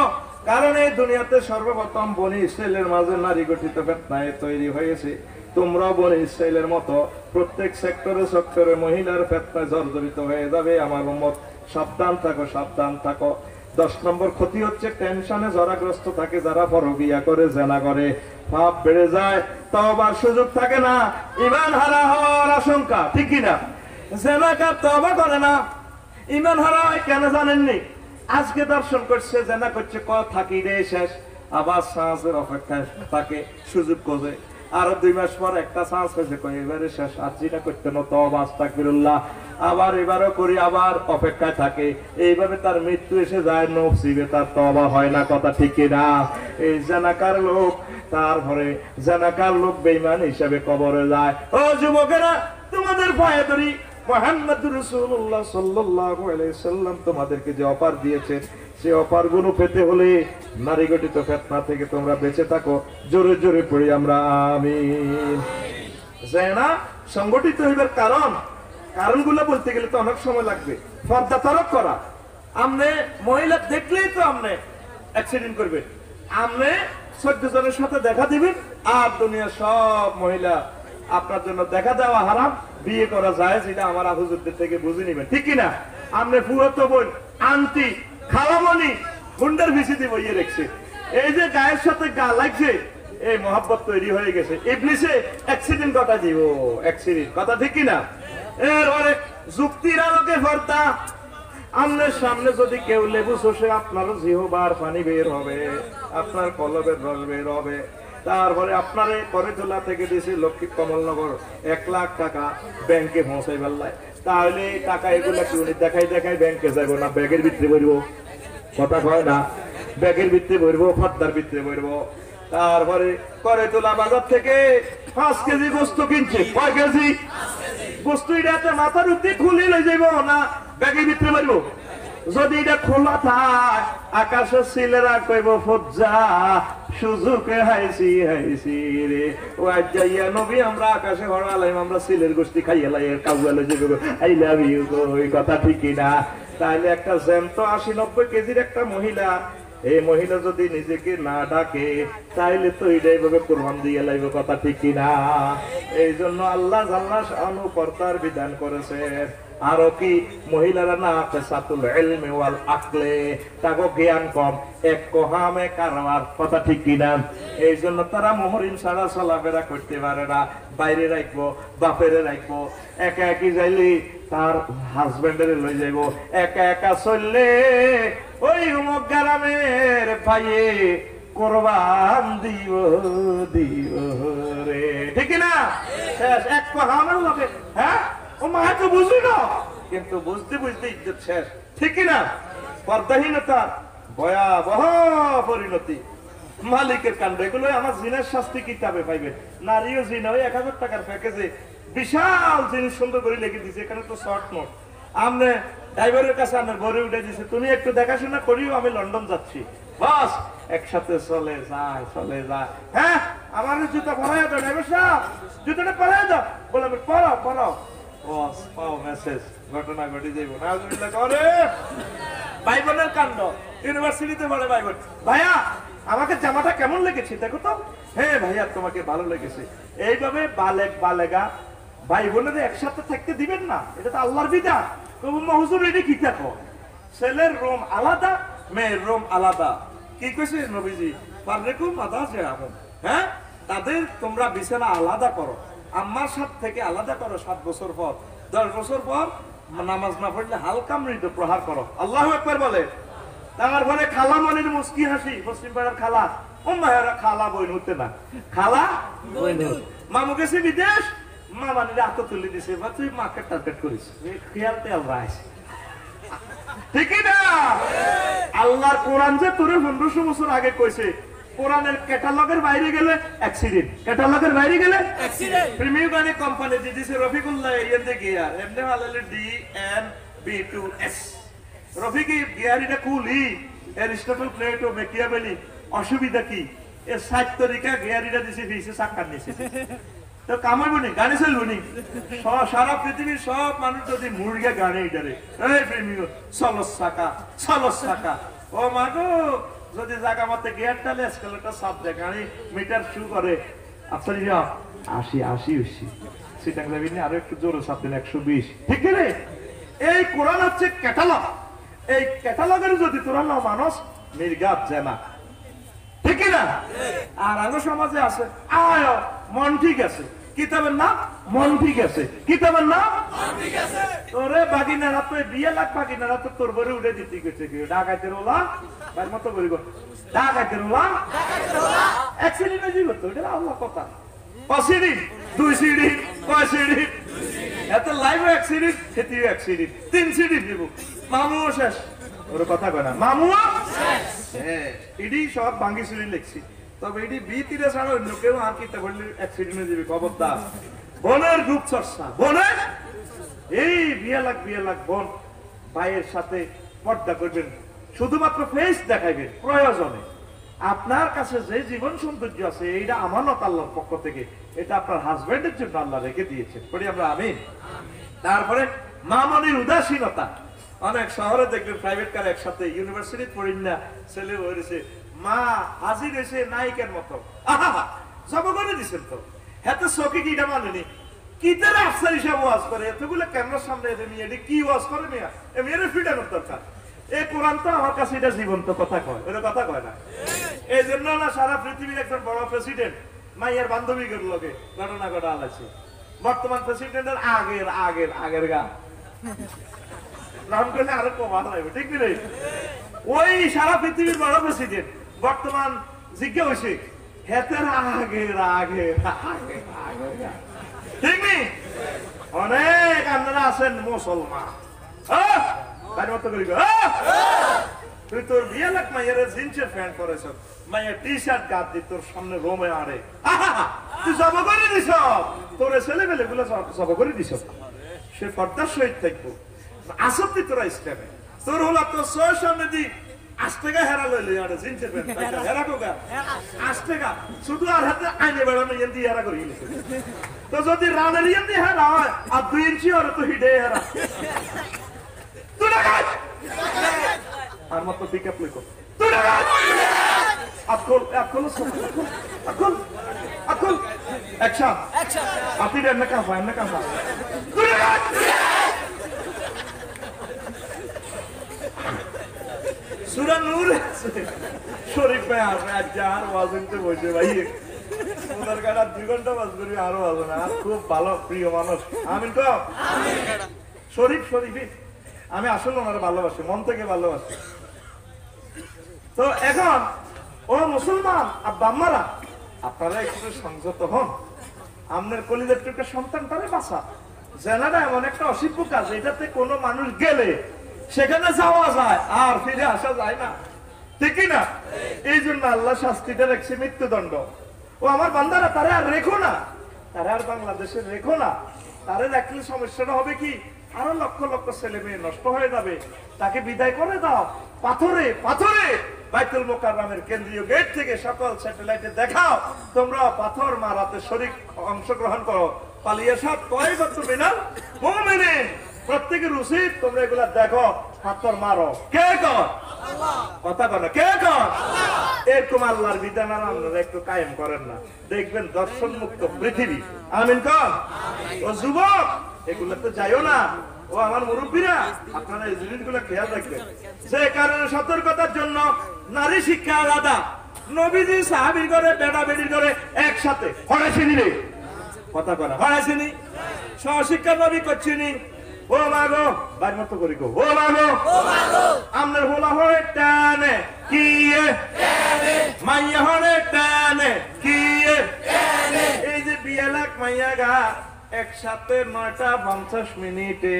S1: কারণ এই দুনিয়াতে সর্বপ্রথম বনি ইসরাইলের মাঝে নারী গঠিত ফিতনায় তৈরি হয়েছে। তোমরা বনি ইসরাইলের মতো প্রত্যেক সেক্টরে মহিলার ফিতনায় জর্জরিত হয়ে যাবে। আমার উম্মত সাবধান থাকো, সাবধান থাকো। 10 নম্বর ক্ষতি হচ্ছে টেনশনে জরাগ্রস্ত থাকে যারা পরকিয়া করে, জেনা করে, পাপ বেড়ে যায়, তওবার সুযোগ থাকে না, ঈমান হারা হওয়ার আশঙ্কা। ঠিক কি না? জেনাকার তওবা করে না, ঈমান হারা হয় কেন জানেননি? আজকে দর্শন করছে, জেনা করছে, থাকি রে শেষ, আবার সাঁজের অপেক্ষায় থাকে, সুযোগ খোঁজে, আরো 2 মাস পর একটা চান্স পেয়েছে, এবারে শেষ, আর যেটা করতে না তওবা আস্তাগফিরুল্লাহ, আবার এবারও করি, আবার অপেক্ষায় থাকে। এইভাবে তার মৃত্যু এসে যায়, নসিবে তার তওবা হয় না। কথা ঠিক না? এই জানাকার লোক, তারপরে জানাকার লোক বেঈমান হিসেবে কবরে যায়। ও যুবকেরা, তোমাদের পায়ে ধরি, মুহাম্মদুর রাসূলুল্লাহ সাল্লাল্লাহু আলাইহি সাল্লাম তোমাদেরকে যে অফার দিয়েছেন, সে অফার গুলো পেতে হলে নারী গঠিত ফিতনা থেকে তোমরা বেঁচে থাকো। জোরে জোরে পড়ি আমরা আমিন। জেনা সংগঠিত হইবার কারণগুলো বলতে গেলে তো অনেক সময় লাগবে। পর্দা তরক করা, আমনে মহিলা দেখলেই তো আমনে অ্যাক্সিডেন্ট করবে, আমনে 14 জনের সাথে দেখা দিবেন, আর দুনিয়া সব মহিলা আপনার জন্য দেখা দেওয়া হারাম, বিয়ে করা যায়, যেটা আমার হুজুরদের থেকে বুঝে নিবেন। ঠিক কিনা? আমনে ফুয়াতো বোন, আন্টি, খালামণি হুন্ডার ভিসি দিব ইয়ে রেখছে, এই যে গায়ের সাথে গা লাগছে, এই মহব্বত তৈরি হয়ে গেছে, ইবলিসে অ্যাক্সিডেন্ট ঘটা দিব, অ্যাক্সিডেন্ট, কথা ঠিক কি না? এরপরে যুক্তির আলোকে ভর্তা, আপনার সামনে যদি কেউ লেবু চষে আপনারও জিহবার পানি বের হবে, আপনার কলবের রস বের হবে। তারপরে আপনারে করে তোলা থেকে দিয়েছে লক্ষ্মী কমলনগর 1 লাখ টাকা ব্যাংকে পৌঁছাই বেলায়, তাহলে টাকা এগুলা কি উনি দেখাই দেখাই ব্যাংকে যাবো না, ব্যাগের ভিতরে বলবো, কথা কয় না, ব্যাগের ভিতরে বলবো, ফর্দার ভিতরে বলবো। তারপরে করে তোলা বাজার থেকে 5 কেজি গোস্ত কিনছে, কয় কেজি গোস্ত? এটা মাথার উঠে খুলে লই যাইব না ব্যাগের ভিতরে বলবো? যদি এটা খোলা থাক, আকাশের ছেলেরা কইব ফজ্জা সুযোগে হাইছি হাইছি রে, ও আজ যাইয়া নবী আমরা আকাশে হড়ালাইম, আমরা ছেলের গোষ্ঠী খাইয়া লাই কাউয়ালে যাবে, আই লাভ ইউ, ওই কথা ঠিকই না? তাহলে একটা জ্যান্ত 80-90 কেজির একটা মহিলা, এই মহিলা যদি নিজেকে না ডাকে তাইলে তো এটাই ভাবে কোরবান দিয়ে লাইব, কথা ঠিক কিনা? এই জন্য আল্লাহ জাল্লা শানু কর্তার বিধান করেছে। আরো কি মহিলারা না সাতুল ইলমি ওয়াল আকলে, তাগো জ্ঞান কম, এক কোহামে কারবার, কথা ঠিক কিনা? এই জন্য তারা মোহরিন ছাড়া চলাফেরা করতে পারে না, বাইরে রাখবো, বাপেরে রাখবো, একা একই যাইলি তার হাজবেন্ডের লই যাইব, একা একা চললে ওই উমক গ্রামের ভাইয়ে কোরবান দিব দিব রে, ঠিক না? শেষ এক কোহামের লোকে, হ্যাঁ ও মা তো বুঝলি না, কিন্তু বুঝতে বুঝতে ইজ্জত শেষ, ঠিক না? পর্দাহীনতা ভয়াবহ পরিণতি, মালিকের কাণ্ড। এগুলো আমার জিনের শাস্তি কিতাবে পাইবে। নারীও জিন ওই 1000 টাকার প্যাকেজে বিশাল জিনিস সুন্দর করে লিখে দিছে, এখানে তো শর্ট নোট। আমনে ড্রাইভারের কাছে আমার বরে উঠে দিছে, তুমি একটু দেখাশোনা করিও, আমি লন্ডন যাচ্ছি, বাস একসাথে চলে যায় চলে যায়। হ্যাঁ আমার জুতা পরাই দাও ড্রাইভার সাহেব, জুতাটা পরাই দাও, বলে পরাও পরাও, বস পাও মেসেজ, ঘটনা ঘটে যাইব না। করে ভাই বোনের কাণ্ড, ইউনিভার্সিটিতে বলে ভাই বোন, ভাইয়া আমাকে জামাটা কেমন লেগেছে দেখো তো, হ্যাঁ ভাইয়া তোমাকে ভালো লেগেছে। এইভাবে বালেক বালেগা ভাই বোনেদের একসাথে থাকতে দিবেন না, এটা তো আল্লাহর বিধান। হুজুর এটা কি দেখো, ছেলের রুম আলাদা, মেয়ের রুম আলাদা, কি কইছে নবীজি? পাররেকুম আদা যে আমন, হ্যাঁ তাদের তোমরা বিছানা আলাদা করো, আম্মার সাথে থেকে আলাদা করো, 7 বছর পর 10 বছর পর নামাজ না পড়লে হালকা মৃদু প্রহার করো, আল্লাহু আকবার বলে। তারপরে খালা মনির মুস্কি হাসি, পশ্চিম পাড়ার খালা, ও মায়েরা খালা বই হতে না, খালা বই মামু গেছে বিদেশ, মা মানে হাত তুলে দিছে, বা তুই মাকে টার্গেট করিস, খেয়ালতে আমরা আসি, ঠিক না? আল্লাহর কোরআন যে তোরে 1500 বছর আগে কইছে, কোরআনের ক্যাটালগের বাইরে গেলে অ্যাক্সিডেন্ট, ক্যাটালগের বাইরে গেলে অ্যাক্সিডেন্ট। প্রিমিয়াম গাড়ি কোম্পানি দিছে রফিকুল্লাহ এন্ডে গিয়ার, এমনি হালালে DNB2S, রফিকি গিয়ারিটা কুলি, অ্যারিস্টটল, প্লেটো, ম্যাকিয়াভেলি, অসুবিধা কি? এর 60 তরিকা গিয়ারিটা দিছে ফিসে চাকার নিচে, তো কামাইবো নি, গাড়ি চলবো নি? সারা পৃথিবীর সব মানুষ যদি মুরগা গাড়ি এটারে, এই প্রেমিও চলস চাকা, চলস চাকা, ও মা গো, যদি জায়গা মতে গিয়ার টালে এসকেলেটার সাপ দেয়, গাড়ি মিটার শু করে, আপনার 80 সিটাং যাবি নি, আরো একটু জোরে সাপ দিন 120, ঠিক রে? এই কোরআন হচ্ছে ক্যাটালগ, এই ক্যাটালগের যদি তোরা না মানুষ নির্গাত জানা, ঠিক না? আর আরো সমাজে আছে আয় মন ঠিক আছে, কিতাবের নাম মন ঠিক আছে, কিতাবের নাম মন ঠিক আছে। তোরে বাগিনারা তো 2 লাখ বাগিনারা তো তোর বরে উঠে দিতে গেছে, কি ডাকাতের ওলা তার মতো করিব, ডাকাতের ওলা অ্যাক্সিডেন্টে জীব তো, এটা আল্লাহ কথা। 5 সিডি 2 সিডি 5 সিডি, এত লাইভ অ্যাক্সিডেন্ট, খেতে অ্যাক্সিডেন্ট, 3 সিডি দিব, মামু শেষ, ওর কথা কয় না, মামু শেষ। হ্যাঁ এডি সব ভাঙ্গি চুরি লিখছি, তবে এডি বিতিরে ছাড়া অন্য কেউ আর কিতা বললে অ্যাক্সিডেন্টে যাবে, খবরদার। বোনের গ্রুপ চর্চা, বোনের এই 2 লাখ বোন ভাইয়ের সাথে পর্দা করবেন, শুধুমাত্র ফেস দেখাইবেন প্রয়োজনে। আপনার কাছে যে জীবন সৌন্দর্য আছে এইটা আমানত আল্লাহর পক্ষ থেকে, এটা আপনার হাজবেন্ডের জন্য আল্লাহ রেখে দিয়েছে, পড়ি আমরা আমিন। তারপরে মা মনির উদাসীনতা, অনেক শহরে দেখবেন প্রাইভেট কার একসাথে ইউনিভার্সিটি পড়েন না, ছেলে হয়েছে, মা হাজির হয়েছে নায়িকার মতো, সব করে দিচ্ছেন তো, হ্যাঁ তো চোখে কিটা মানেনি, কি তারা আফসার হিসাব ওয়াজ করে, এতগুলো ক্যামেরার সামনে এসে নিয়ে এটি কি ওয়াজ করে মেয়া, মেয়ের ফিটানোর দরকার। এই কোরআন তো আমার কাছে এটা জীবন্ত কথা কয়, ওটা কথা কয় না। এই জন্য না সারা পৃথিবীর একজন বড় প্রেসিডেন্ট মাইয়ার বান্ধবীদের লগে ঘটনা ঘটা আছে। বর্তমান প্রেসিডেন্টের আগের আগের আগের গা নাম করলে আরো কমা লাগবে, ঠিক নেই? ওই সারা পৃথিবীর বড় প্রেসিডেন্ট বর্তমান জিজ্ঞা হয়েছে হেতের আগের আগের আগের আগের গা, ঠিক নেই? অনেক আপনারা আছেন মুসলমান, তার মতো করি তুই তোর বিয়ে লাখ মাইয়ের জিন্সের প্যান্ট পরেছ, মাইয়ের টি শার্ট গাদ দি তোর সামনে রোমে আড়ে, তুই জব করে দিস, তোর ছেলে মেলে গুলো জব করে দিস, সে পর্দার সহিত থাকবো আসব দি তোরা ইসলামে, তোর হলো তোর সয়ের সামনে দি 8 টাকা হেরা লইলে আরে জিন্সের প্যান্ট হেরা কোগা 8 টাকা শুধু আর হাতে আইনে বেড়ানো এন্দি হেরা করি তো যদি রানের এন্দি হেরা হয় আর 2 ইঞ্চি আর তো হিডে হেরা তুই না আর মত পিকআপ লইকো তুই না আকল আকল আকল আকল অ্যাকশন আপনি দেন না কাফা না কাফা তুই না সূরা নূর শরীফ ভাই আজ আর ওয়াজতে বসে ভাই ওনার গাড়া 2 ঘন্টা বাজ করি আরো ভালো না, খুব ভালো প্রিয় মানুষ। আমিন তো আমিন। শরীফ শরীফই আমি আসলে ওনার ভালোবাসি, মন থেকে ভালোবাসি। তো এখন ও মুসলমান আব্বা আম্মারা আপনারা একটু সংযত হন, আপনার কলিজার টুকরা সন্তানটারে বাঁচা। জেনাটা এমন একটা অসিদ্ধ কাজ, এটাতে কোনো মানুষ গেলে সেখানে যাওয়া যায় আর ফিরে আসা যায় না, ঠিক না? এই জন্য আল্লাহ শাস্তিটা রাখছে মৃত্যুদণ্ড। ও আমার বান্দারা তারা আর রেখো না, তারা আর বাংলাদেশে রেখো না, তারা রাখলে সমস্যাটা হবে কি আরো লক্ষ লক্ষ ছেলে মেয়ে নষ্ট হয়ে যাবে। তাকে বিদায় করে দাও পাথরে পাথরে, বাইতুল মুকাররমের কেন্দ্রীয় গেট থেকে সকল স্যাটেলাইটে দেখাও তোমরা পাথর মারাতে শরীক অংশগ্রহণ করো। পালিয়ে সব কয়গত মিনাল মুমিনিন, প্রত্যেকের উচিত তোমরা এগুলা দেখো, পাথর মারো। কে কর কথা বলে কে কর? এরকম আল্লাহর বিধান আপনারা একটু কায়েম করেন না, দেখবেন দর্শন মুক্ত পৃথিবী। আমিন কর। ও যুবক এগুলাতে যাইও না, ও আমার মুরব্বীরা আপনারা এই জিনিসগুলো খেয়াল রাখবেন। যে কারণে সতর্কতার জন্য নারী শিক্ষা আলাদা, নবীজি সাহাবীর করে বেড়া বেড়ির করে একসাথে পড়াইছেনি রে কথা বলা পড়াইছেনি, সহশিক্ষা নবী করছেনি। ও মাগো বাইর মতো করি গো, ও মাগো আমনের হোলা হয়ে টানে কি মাইয়া হলে টানে কি, এই যে বিয়ে লাখ মাইয়া গা একসাথে 9:50 মিনিটে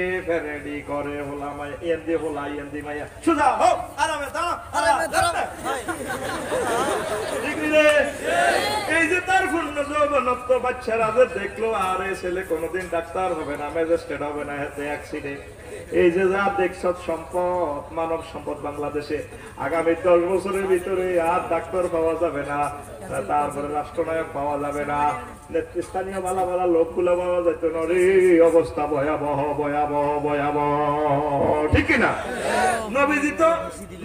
S1: রেডি করে হোলা মাইয়া এন্দি হোলা এন্দি মাইয়া সুজা হো আরামে দাঁড়া এই যে তার পূর্ণ যৌবনত্ব বাচ্চারা যে দেখলো আর এই ছেলে কোনোদিন ডাক্তার হবে না, ম্যাজিস্ট্রেট হবে না, হাতে অ্যাক্সিডেন্ট। এই যে যা দেখছ সম্পদ মানব সম্পদ বাংলাদেশে আগামী 10 বছরের ভিতরে আর ডাক্তার পাওয়া যাবে না, তারপরে রাষ্ট্রনায়ক পাওয়া যাবে না, নেতৃস্থানীয় ভালো ভালো লোকগুলো পাওয়া যেত না রে। অবস্থা ভয়াবহ ভয়াবহ ভয়াবহ, ঠিক না? নবীজি তো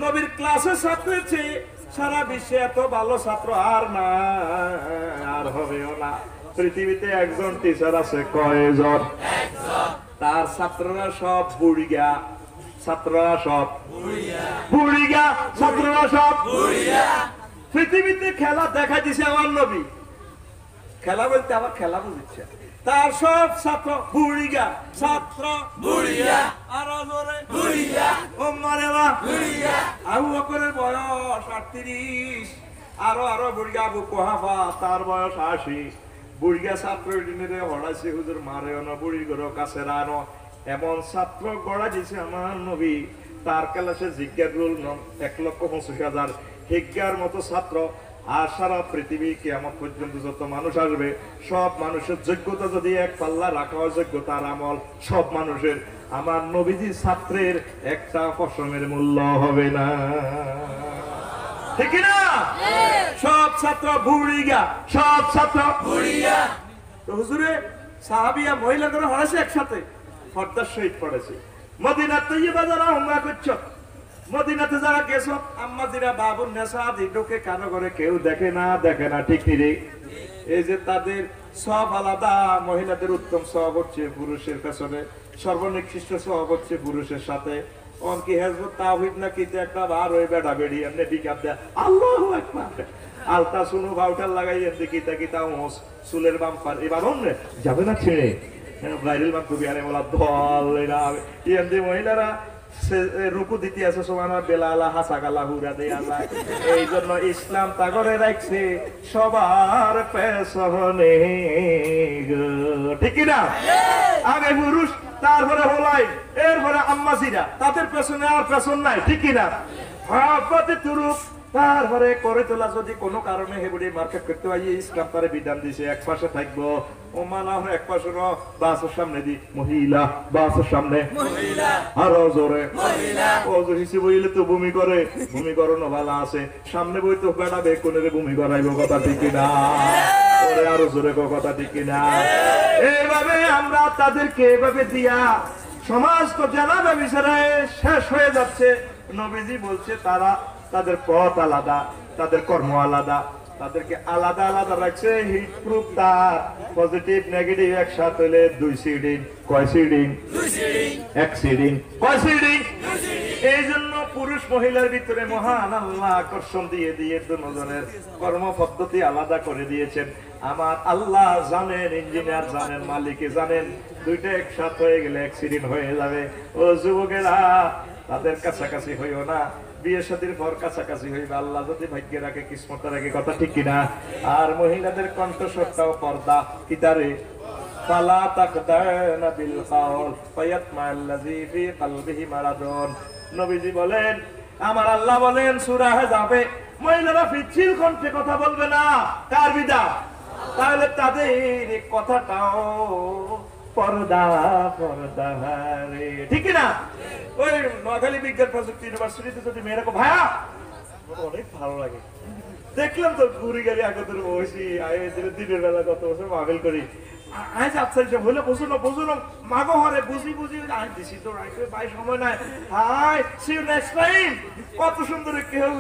S1: নবীর ক্লাসের ছাত্রের চেয়ে সারা বিশ্বে এত ভালো ছাত্র আর না, আর হবেও না। পৃথিবীতে একজন টিচার আছে কয়জন? তার ছাত্ররা সব বুড়িগা, ছাত্ররা সব বুড়িগা, ছাত্ররা সব বুড়িগা। পৃথিবীতে খেলা দেখা দিছে আমার নবী, খেলা বলতে আবার খেলা বুঝছে, তার সব ছাত্র বুড়িগা, ছাত্র বুড়িগা, আরো জোরে বুড়িগা, ওমারে বা বুড়িগা। আবু বকরের বয়স 38, আরো আরো বুড়িগা আবু কুহাফা তার বয়স 80। বুড়িগা ছাত্র দিনে হড়াইছে হুজুর মারেও না, বুড়ি গরো কাছে রানো, এমন ছাত্র গড়া দিছে আমার নবী। তার ক্লাসে জিজ্ঞার রুল 1,25,000 হিজ্ঞার মতো ছাত্র। আর সারা পৃথিবী কিয়ামত পর্যন্ত যত মানুষ আসবে সব মানুষের যোগ্যতা যদি এক পাল্লা রাখা হয়, যোগ্যতার আমল সব মানুষের, আমার নবীজি ছাত্রের একটা পশমের মূল্য হবে না, ঠিক না? সব ছাত্র বুড়িগা, সব ছাত্র বুড়িগা। তো হুজুরে সাহাবিয়া মহিলা করে হড়াছে একসাথে পর্দার সহিত পড়েছে। মদিনা তৈয়বা যারা হামলা করছো, মদিনাতে যারা গেছো আম্মাজিরা বাবুর নেশা দিকে কানো করে কেউ দেখে না ঠিক রে। এই যে তাদের সব আলাদা, মহিলাদের উত্তম সব হচ্ছে পুরুষের পেছনে, সর্বনিকৃষ্ট সব হচ্ছে পুরুষের সাথে, অনকি হেজবুত তাওহীদ না কিতে একটা বার হয়ে বেড়া বেড়ি এমনি বিকাপ দেয় আল্লাহু আকবার আলতা শুনো ভাউটার লাগাই এমনি কিতা কিতা ওস চুলের বাম্পার এবার অন্যে যাবে না ছেড়ে ভাইরাল বাম কবি আরে বলা দল এরা এমনি মহিলারা রুকু দিতে আছে সোমানা বেলালা হাসাগালা হুরা দেয়া যায় এই জন্য ইসলাম তাগরে রাখছে সবার পেছনে ঠিক না আগে পুরুষ তারপরে হলাই এরপরে আম্মাজিরা তাদের পেছনে আর পেছন নাই ঠিক না হাফাতে তুরুপ তারপরে করে তোলা যদি কোনো কারণে হেবুড়ি মার্কেট করতে হয় ইসলাম তারে বিধান দিছে এক পাশে থাকবো ও মানা এক পাশে বাসের সামনে দি মহিলা বাসের সামনে আরো জোরে ও হিসি বইলে তো ভূমি করে ভূমি করানো ভালো আছে সামনে বই তো বেড়া বেকুনের ভূমি করাইব কথা ঠিক না ওরে আরো জোরে কথা ঠিক না এইভাবে আমরা তাদেরকে এভাবে দিয়া সমাজ তো জানাবে বিচারে শেষ হয়ে যাচ্ছে নবীজি বলছে তারা তাদের পথ আলাদা তাদের কর্ম আলাদা তাদেরকে আলাদা আলাদা রাখছে হিট প্রুফ তার পজিটিভ নেগেটিভ একসাথে হলে 2 সিডিং কয় সিডিং 2 সিডিং 1 সিডিং কয় সিডিং এই জন্য পুরুষ মহিলার ভিতরে মহান আল্লাহ আকর্ষণ দিয়ে দিয়ে দুজনের কর্ম পদ্ধতি আলাদা করে দিয়েছেন আমার আল্লাহ জানেন ইঞ্জিনিয়ার জানেন মালিকে জানেন দুইটা একসাথে হয়ে গেলে অ্যাক্সিডেন্ট হয়ে যাবে ও যুবকেরা তাদের কাছাকাছি হইও না বিয়ে শাদীর পর কাছাকাছি হইবে আল্লাহ যদি ভাগ্যে রাখে কিসমতে রাখে কথা ঠিক কিনা আর মহিলাদের কণ্ঠস্বরটাও পর্দা কিতারে ফালা তাকদানা বিল কাউল ফায়াতমাল্লাযী ফি কলবিহি মারাদুন নবীজি বলেন আমার আল্লাহ বলেন সূরা যাবে মহিলারা পিচ্ছিল কণ্ঠে কথা বলবে না কার বিধান তাহলে তাদের কথাটাও পর্দা পর্দা রে ঠিক না ওই নোয়াখালী বিজ্ঞান প্রযুক্তি ইউনিভার্সিটিতে যদি মেয়েরা ভাইয়া অনেক ভালো লাগে দেখলাম তো ঘুরি গাড়ি আগে তোর বসি দিনের বেলা কত বছর মাহফিল করি আজ আচ্ছা হলে বুঝো না মাগো হরে বুঝি আজ দিছি তো ভাই সময় নাই hi see you next time কত সুন্দর কেউ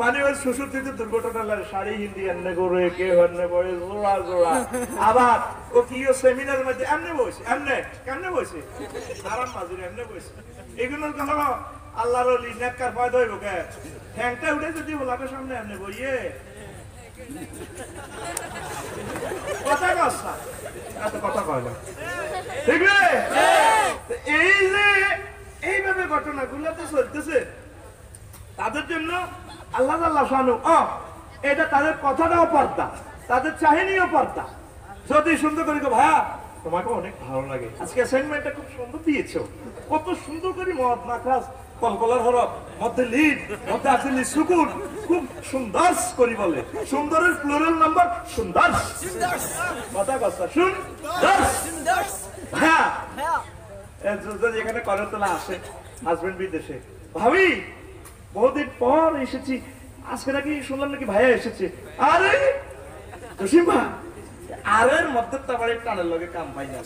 S1: মানে ওই শ্বশুর দিতে দুর্ঘটনা লাগে শাড়ি হিন্দি এমনি করে কেউ এমনি বসে জোড়া জোড়া আবার ও কি সেমিনারের মধ্যে এমনি বসে কেমনে বসে আরাম মাজুরি এমনি বসে এগুলোর কথা আল্লাহর ওলি নেককার ফায়দা হইব কে ঠ্যাংটা উঠে যদি ওলাকে সামনে এমনি বইয়ে কথা কসা এত কথা কয় না ঠিক রে এই যে এইভাবে ঘটনাগুলো তো চলতেছে তাদের জন্য আল্লাহ আল্লাহ শানু এটা তাদের কথাটাও পর্দা তাদের চাহিনিও পর্দা যদি সুন্দর করে ভাইয়া তোমাকে অনেক ভালো লাগে আজকে অ্যাসাইনমেন্টটা খুব সুন্দর দিয়েছো কত সুন্দর করে মদ মাখাস কলকলার হরফ মধ্যে লিড মধ্যে আছে সুকুন খুব সুন্দর করে বলে সুন্দরের প্লুরাল নাম্বার সুন্দর কথা কথা সুন্দর হ্যাঁ এখানে করে তোলা আসে হাজবেন্ড বিদেশে ভাবি বহুদিন পর এসেছি আজকে নাকি শুনলাম নাকি ভাইয়া এসেছে আরে জসিম ভাই আরের মধ্যে তো আবার টানের লগে কাম পাই না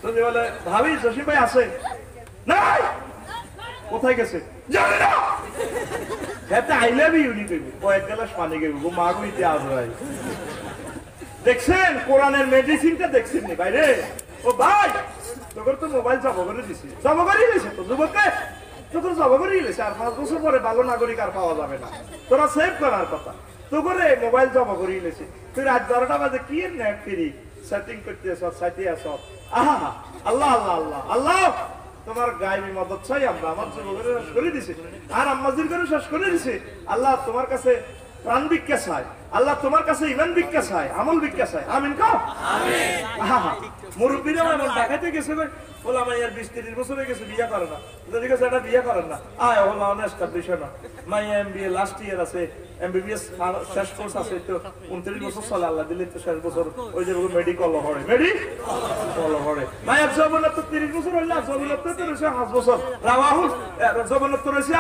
S1: তো বলে ভাবি জসিম ভাই আছে নাই কোথায় গেছে জানি না এতে আই লাভ ইউ নি কইবো কয়েক গ্লাস পানি খাইবো মা কইতে আজরাই দেখছেন কোরআনের মেডিসিনটা দেখছেন নি ভাই রে ও ভাই তোর তো মোবাইল জব করে দিছি জব করে দিয়েছে তো যুবককে তোর জব করে দিয়েছে আর 5 বছর পরে ভালো নাগরিক আর পাওয়া যাবে না তোরা সেভ করার কথা তো করে মোবাইল জব করে দিয়েছে তুই রাত 12টা বাজে কি নেট ফ্রি সেটিং করতেছ সাইতে আসো আহা আল্লাহ আল্লাহ আল্লাহ আল্লাহ তোমার গায়েবী মদত চাই আমরা আমার যুবকের শেষ করে দিছি আর আম্মাজির করে শেষ করে দিছি আল্লাহ তোমার কাছে প্রাণ ভিক্ষা চাই আল্লাহ তোমার কাছে ইমান ভিক্ষা চাই আমল ভিক্ষা চাই আমিন কও আমিন আহা মুরব্বিরা এমন দেখাতে গেছে বলা মাইয়ার 20-30 বছর হয়ে গেছে বিয়ে করে না যদি কাছে এটা বিয়ে করেন না আয় হলো অনেস্টাবলিশ না মাইয়া এমবিএ লাস্ট ইয়ার আছে এমবিবিএস শেষ কোর্স আছে তো 29 বছর চলে আল্লাহ দিলে তো শেষ বছর ওই যে মেডিকেল হরে মেডিকেল হরে মাইয়ার জবনত 30 বছর হইলা জবনত তো রয়েছে 5 বছর রাওয়াহুল জবনত রয়েছে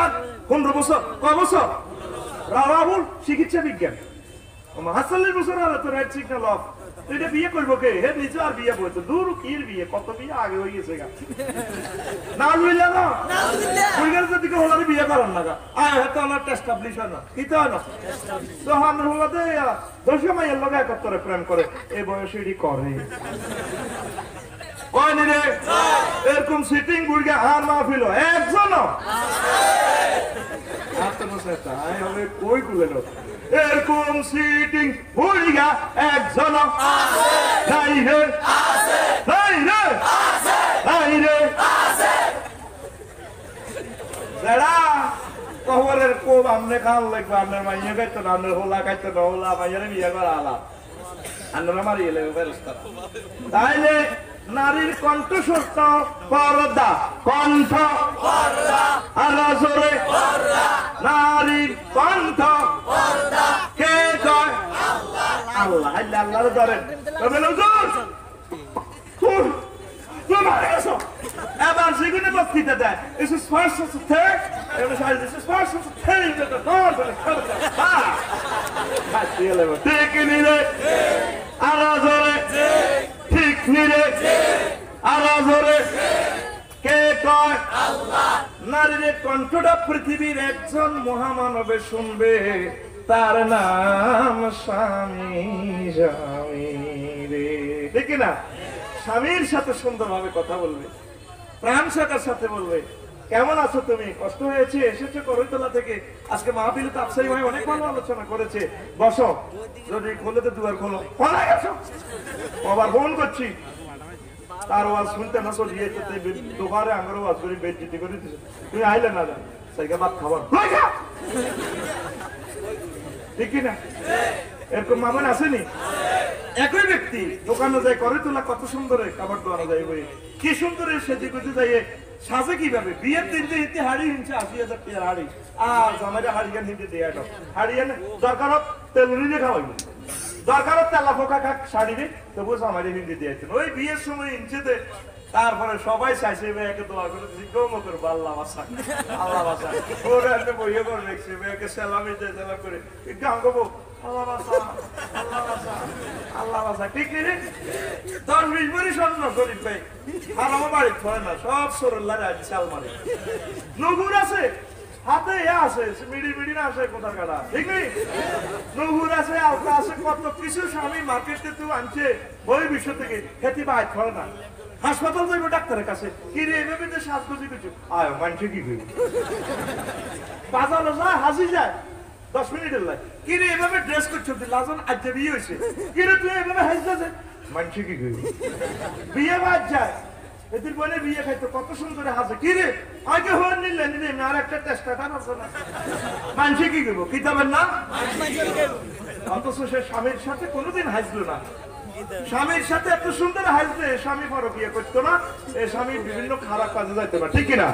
S1: 15 বছর কয় বছর রাওয়াহুল চিকিৎসা বিজ্ঞান হাসালের বছর আর তো রাইট সিগন্যাল অফ এটা বিয়ে করবো কে হে নিজে আর বিয়ে বলতো দূর কির বিয়ে কত বিয়ে আগে হয়ে গেছে গা না বুঝলা না বুঝলে যদি কেউ হলারে বিয়ে করেন না গা আয় হয়তো আমার এস্টাবলিশ হয় না কি তো হয় না তো আমার হলাতে 10 মাইয়ের লগে একত্রে প্রেম করে এই বয়সে এটি করে কয় নি রে এরকম সিটিং বুড়িয়া আর মাহফিল একজন তাই হবে কই তুলে লো এরকম সিটিং বুড়িয়া একজন নাই রে নাই রে নাই রে দাদা কবরের কোব আমনে খাল লাগবে আপনার মাইয়া খাইতো না আপনার হোলা খাইতো না হোলা মাইয়ারে বিয়ে করা আলা আপনারা মারিয়ে লেগে ফেরস্তা তাইলে নারীর কণ্ঠ সত্য পর্দা কণ্ঠ আলাজরে নারীর কণ্ঠ কে কয় আল্লাহ আল্লাহ আল্লাহর ধরেন তবে হুজুর তোমার এসো এবার সেগুলো বক্তৃতা দেয় this is first of the third this is first of the third the third ঠিক নিরে আলাজরে ঠিক নিরে আলাজরে কে কয় আল্লাহ নারীর কণ্ঠটা পৃথিবীর একজন মহামানবে শুনবে তার নাম স্বামী স্বামী রে ঠিক না স্বামীর সাথে সুন্দরভাবে কথা বলবে প্রাণ শাখার সাথে বলবে কেমন আছো তুমি কষ্ট হয়েছে এসেছো করইতলা থেকে আজকে মাহফিলে তাফসীর ভাই অনেক ভালো আলোচনা করেছে বসো যদি খোলে তো দুয়ার খোলো কোথায় গেছো আবার ফোন করছি তার আওয়াজ শুনতে না চলে গিয়ে দোকানে আঙ্গুর আওয়াজ করে বেজ্জতি করে দিছে তুমি আইলে না যা সাইকে ভাত খাবার ঠিক না এরকম মামন আসেনি একই ব্যক্তি দোকানে যায় করে তোলা কত সুন্দর খাবার দোয়ানো যায় বই কি সুন্দর সেজে গুজে যায় সাজে কিভাবে বিয়ের দিন যে হিতে হাড়ি হিনছে ৮০,০০০ টাকার হাড়ি আর জামাইরা হাড়িয়ান হিনতে দিয়ে আটো হাড়িয়ান দরকার তেল নিয়ে খাওয়াই দরকার তেলা ফোকা খাক শাড়ি রে তবু জামাইরা হিনতে দিয়ে ওই বিয়ের সময় হিনছেতে তারপরে সবাই চাইছে মেয়েকে দোয়া করে জিজ্ঞাসা করবো আল্লাহ বাসা আল্লাহ বাসা ওরা একটা বইয়ে করে দেখছে মেয়েকে সেলামি দিয়ে সেলাম করে গান গাবো আল্লাহ বাসা আল্লাহ বাসা আল্লাহ বাসা ঠিক রে ১০-২০ ভরি স্বর্ণ গরিব ভাই আর আমার বাড়ি হয় না সব সরল্লারে আছে শালমারি নগুর আছে হাতে আছে মিডি মিডি না আছে কোথার কাটা ঠিক নেই নগুর আছে আলতা আছে কত কিছু স্বামী মার্কেটে তো আনছে বই বিশ্ব থেকে খেতে বাইর হয় না হাসপাতাল যাইব ডাক্তারের কাছে কি রে এভাবে যে শ্বাসগতি কিছু আয় মানুষে কি করবি বাজারে যায় হাসি যায় 10 মিনিটের লাগে কি রে এভাবে ড্রেস করছো লাজন আজ বিয়ে হয়েছে কি রে তুই এভাবে হাসতে আছে মানুষে কি করবি বিয়ে বাদ যায় এদের বলে বিয়ে খাইতো কত সুন্দর হাসে কি রে আগে হওয়ার নিলে নিলে আর একটা টেস্টার আছে না মানুষে কি করবো কিতাবের না অথচ সে স্বামীর সাথে কোনোদিন হাসলো না স্বামীর সাথে এত সুন্দর হাসবে স্বামী পরকিয়া করতো না এই স্বামী বিভিন্ন খারাপ কাজে যাইতে পারে ঠিক কিনা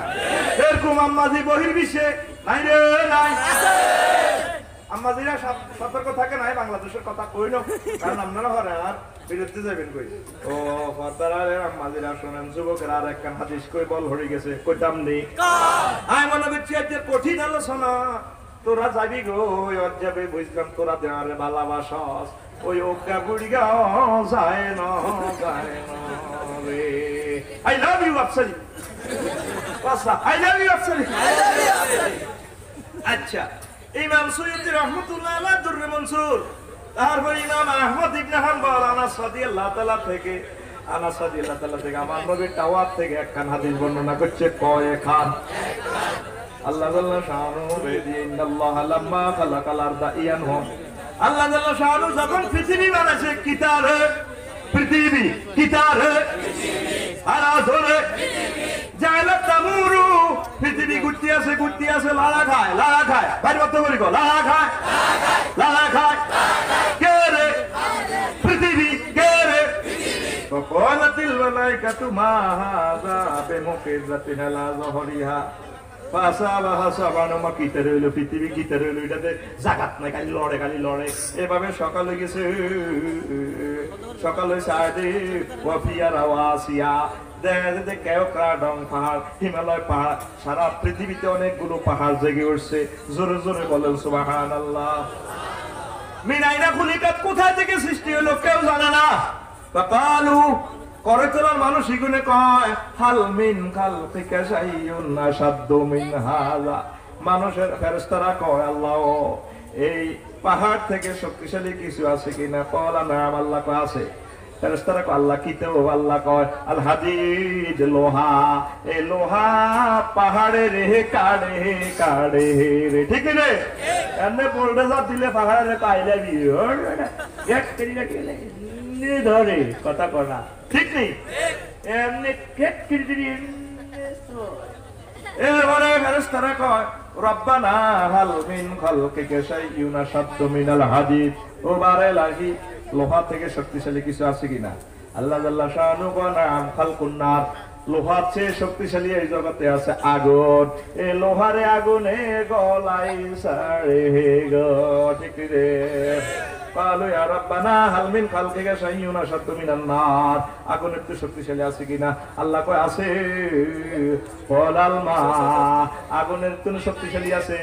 S1: এরকম আম্মাজি বহির্বিশ্বে নাই রে নাই আম্মাজিরা সতর্ক থাকে নাই বাংলাদেশের কথা কইল কারণ আপনারা হরে আর বিরুদ্ধে যাবেন কই ও ফাদারা আম্মাজিরা শুনেন যুবকের আর একখান হাদিস কই বল হয়ে গেছে কইতাম নেই আই মনে করছি আজকে কঠিন আলোচনা তোরা যাবি গো যাবে বুঝলাম তোরা দেওয়ারে ভালোবাসস ওই ওকা বুড়িগা যায় না রে I love you Afsari I love you Afsari আচ্ছা ইমাম সৈয়দ রহমাতুল্লাহ আলাইহি দুররে মনসুর তারপর ইমাম আহমদ ইবনে হাম্বল আনাস রাদিয়াল্লাহু তাআলা থেকে আমার নবীর তাওয়াত থেকে একখান হাদিস বর্ণনা করছে কয় খান আল্লাহ জাল্লা শানু বেদি ইন্নাল্লাহ লাম্মা খালাকাল আরদা ইয়ানহু আল্লাহ জাল্লা শানু যখন পৃথিবী বানাইছে কিতার পৃথিবী কিতার আরা ধরে জায়লা তামুরু পৃথিবী ঘুরতে আছে লালা খায় বাইরে মত করি গো লালা খায় কে রে পৃথিবী কে রে ফকালাতিল মালাইকাতু মা হাযা বিমুকিযাতিন আলা যহরিহা ফাসাবাহা সাবানুমা কিতে রইলো পৃথিবী কিতে রইলো এটাতে জাগাত নাই খালি লড়ে এভাবে সকাল হয়ে গেছে সকাল হয়েছে আদে ওয়াফিয়া রাওয়াসিয়া দেখে কেউ ক্রাডং পাহাড় হিমালয় পাহাড় সারা পৃথিবীতে অনেকগুলো পাহাড় জেগে উঠছে জোরে জোরে বলেন সুবহানাল্লাহ মিনাইনা খুলিকাত কোথা থেকে সৃষ্টি হলো কেউ জানে না ফাকালু করে তোলার মানুষ ইগুনে কয় হাল মিন খালকিকা শাইউন আশাদ্দু মিন হাযা মানুষের ফেরেশতারা কয় আল্লাহ এই পাহাড় থেকে শক্তিশালী কিছু আছে কিনা কলা নাম আল্লাহ কয় আছে ফেরেশতারা কয় আল্লাহ কি তো? আল্লাহ কয় আল হাদিদ, লোহা। এই লোহা পাহাড়ে রে কাড়ে কাড়ে রে, ঠিক রে? এমনি বোল্ডার দিলে পাহাড়ে কাইলে এক কেজি গেলে ধরে কথা কনা, ঠিক নেই? এমনি কেট কেজি এবারে ফেরেশতারা কয় রব্বানা হাল মিন খালকিকা শাইউন আশাদ্দু মিনাল হাদিদ। ও বারে লাগি, লোহা থেকে শক্তিশালী কিছু আছে কিনা? আল্লাহ জাল্লা শাআনু কয় নাম খালকুন নার, লোহার চেয়ে শক্তিশালী এই জগতে আছে আগুন। এ লোহারে আগুনে গলাই সাড়ে গো, ঠিক রে? কালু ইয়া রাব্বানা হাল মিন খালকিকা শাইউন আশাদ্দু মিনান নার, আগুনের তো শক্তিশালী আছে কিনা? আল্লাহ কয় আছে। কলাল মা, আগুনের তো শক্তিশালী আছে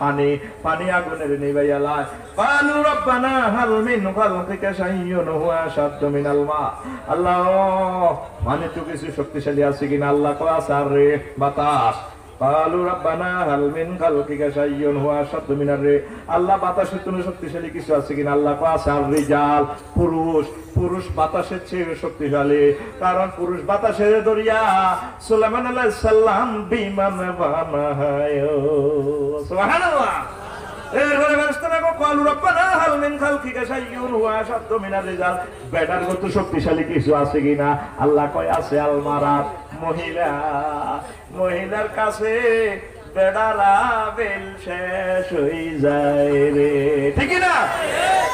S1: পানি, পানি আগুনের নিভাইয়া লায়। কালু রাব্বানা হাল মিন খালকিকা শাইউন হুয়া আশাদ্দু মিনাল মা, আল্লাহ মানে তো কিছু শক্তিশালী আছে কিনা? আল্লাহ কয় আছে। আর রে বাতাস, কালু রাব্বানা হাল মিন খালকিকা শাইউন হুয়া আশাদ্দু মিনার রে, আল্লাহ বাতাসের জন্য শক্তিশালী কিছু আছে কিনা? আল্লাহ কয় আছে। আর রিজাল, পুরুষ, পুরুষ বাতাসের চেয়ে শক্তিশালী, কারণ পুরুষ বাতাসের দরিয়া। সুলাইমান আলাইহিস সালাম বিমান বানায়, সুবহানাল্লাহ। এরপরে ফেরেশতারা কয় কালু রাব্বানা হাল মিন খালকিকা শাইউন হুয়া আশাদ্দু মিনার রিজাল, বেটার মতো শক্তিশালী কিছু আছে কিনা? আল্লাহ কয় আছে। আল মারাত, মহিলা, মহিলার কাছে বেড়ারা বেল শেষ হয়ে যায় রে, ঠিক না?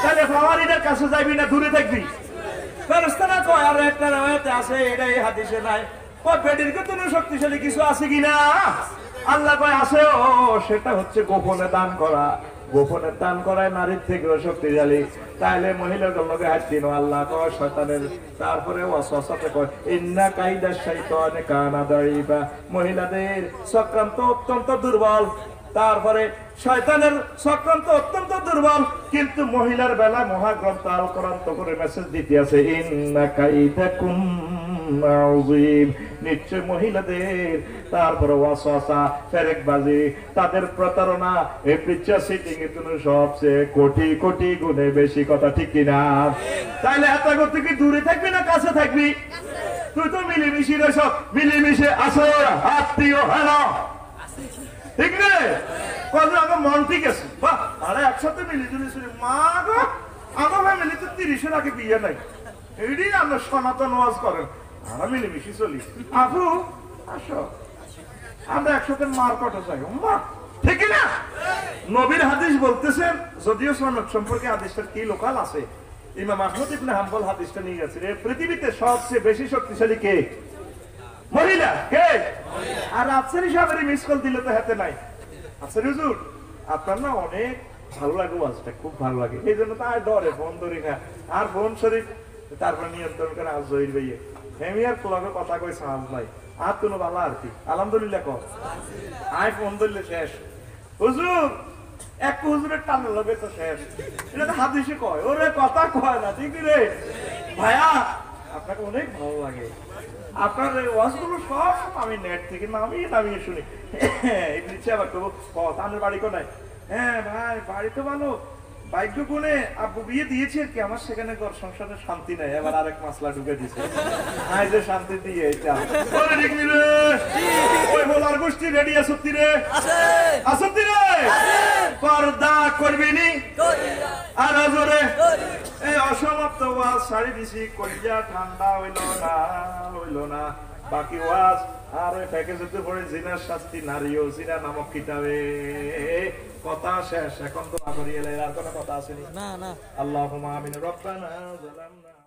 S1: তাহলে ফাওয়ারিদের কাছে যাবি না দূরে থাকবি? ফেরেশতারা কয় আর একটা রাওয়ায়াতে আছে, এটাই হাদিসে নাই, কয় বেডির কোনো শক্তিশালী কিছু আছে কিনা? আল্লাহ কয় আছে। ও সেটা হচ্ছে গোপনে দান করা, গোপনে দান করায় নারীর থেকেও শক্তিশালী। তাইলে মহিলাদের লগে হাত দিন। আল্লাহ কয় শয়তানের, তারপরে ওয়াসওয়াসাতে কয় ইন্না কাইদাশ শাইতানি কানা দাঈফা, মহিলাদের চক্রান্ত অত্যন্ত দুর্বল। তারপরে শয়তানের চক্রান্ত অত্যন্ত দুর্বল, কিন্তু মহিলার বেলা মহাগ্রন্থ আল কোরআন তো করে মেসেজ দিতে আছে ইন্না কাইদাকুম আযীম, নিশ্চয় মহিলাদের তারপরে ওয়াসওয়াসা, ফেরেকবাজি, তাদের প্রতারণা এই পিচ্চা সিটিং এর জন্য সবচেয়ে কোটি কোটি গুণে বেশি, কথা ঠিক কিনা? তাইলে এত করতে কি দূরে থাকবি না কাছে থাকবি? তুই তো মিলেমিশে রে, সব মিলেমিশে আসো, আত্মীয় হ্যালো, ঠিক রে? কত আমার মন ঠিক আছে, বাহ, আরে একসাথে মিলিজুলি শুনি। মা গো, আমার ফ্যামিলিতে 30-এর আগে বিয়ে নাই, এইটি আমরা সনাতন ওয়াজ করেন, আমরা মিলেমিশে চলি। আপু আসো, আমরা একসাথে মার কটা চাই, মা, ঠিক না? নবীর হাদিস বলতেছেন, যদিও সনদ সম্পর্কে হাদিসটার কি লোকাল আছে, ইমাম আহমদ ইবনে হাম্বল হাদিসটা নিয়ে গেছে। পৃথিবীতে সবচেয়ে বেশি শক্তিশালী কে? মহিলা। কে? আর আফসারি সাহেবের মিস কল দিলে তো হাতে নাই। আফসারি হুজুর, আপনার না অনেক ভালো লাগে ওয়াজটা, খুব ভালো লাগে, এই জন্য তো আর ডরে ফোন ধরি না। আর ফোন শরীফ তারপর নিয়ন্ত্রণ করে আজ জহির ভাইয়ে হেমিয়ার ক্লবে কথা কই সাহায্য নাই, আর কোনো ভালো আর কি আলহামদুলিল্লাহ কর। আয় ফোন ধরলে শেষ। হুজুর এক হুজুরের টান লবে তো শেষ, এটা তো হাদিসে কয়, ওরে কথা কয় না, ঠিক রে ভাইয়া? আপনাকে অনেক ভালো লাগে, আপনার ওয়াজগুলো সব আমি নেট থেকে নামিয়ে শুনি। ইচ্ছে আবার তো তানের বাড়ি কোনায়? হ্যাঁ ভাই, বাড়ি তো ভালো, ভাগ্য গুণে আব্বু বিয়ে দিয়েছে আর কি, আমার সেখানে ঘর সংসারে শান্তি নাই, এবার আরেক মাসলা ঢুকে দিছে, আই যে শান্তি দিয়ে এটা। ওই বলার গোষ্ঠী রেডি আসতি রে, আসতি রে, পর্দা করবি নি আর জোরে এই অসমাপ্ত ওয়াজ ছাড়ি দিছি, কলিজা ঠান্ডা হইল না, বাকি ওয়াজ আর ওই প্যাকেজে পড়ে জিনার শাস্তি, নারীও জিনা নামক কিতাবে, কথা শেষ। এখন তো করিয়ে আর কোনো কথা আসেনি। না না, আল্লাহুম্মা আমিন। রব্বানা যালামনা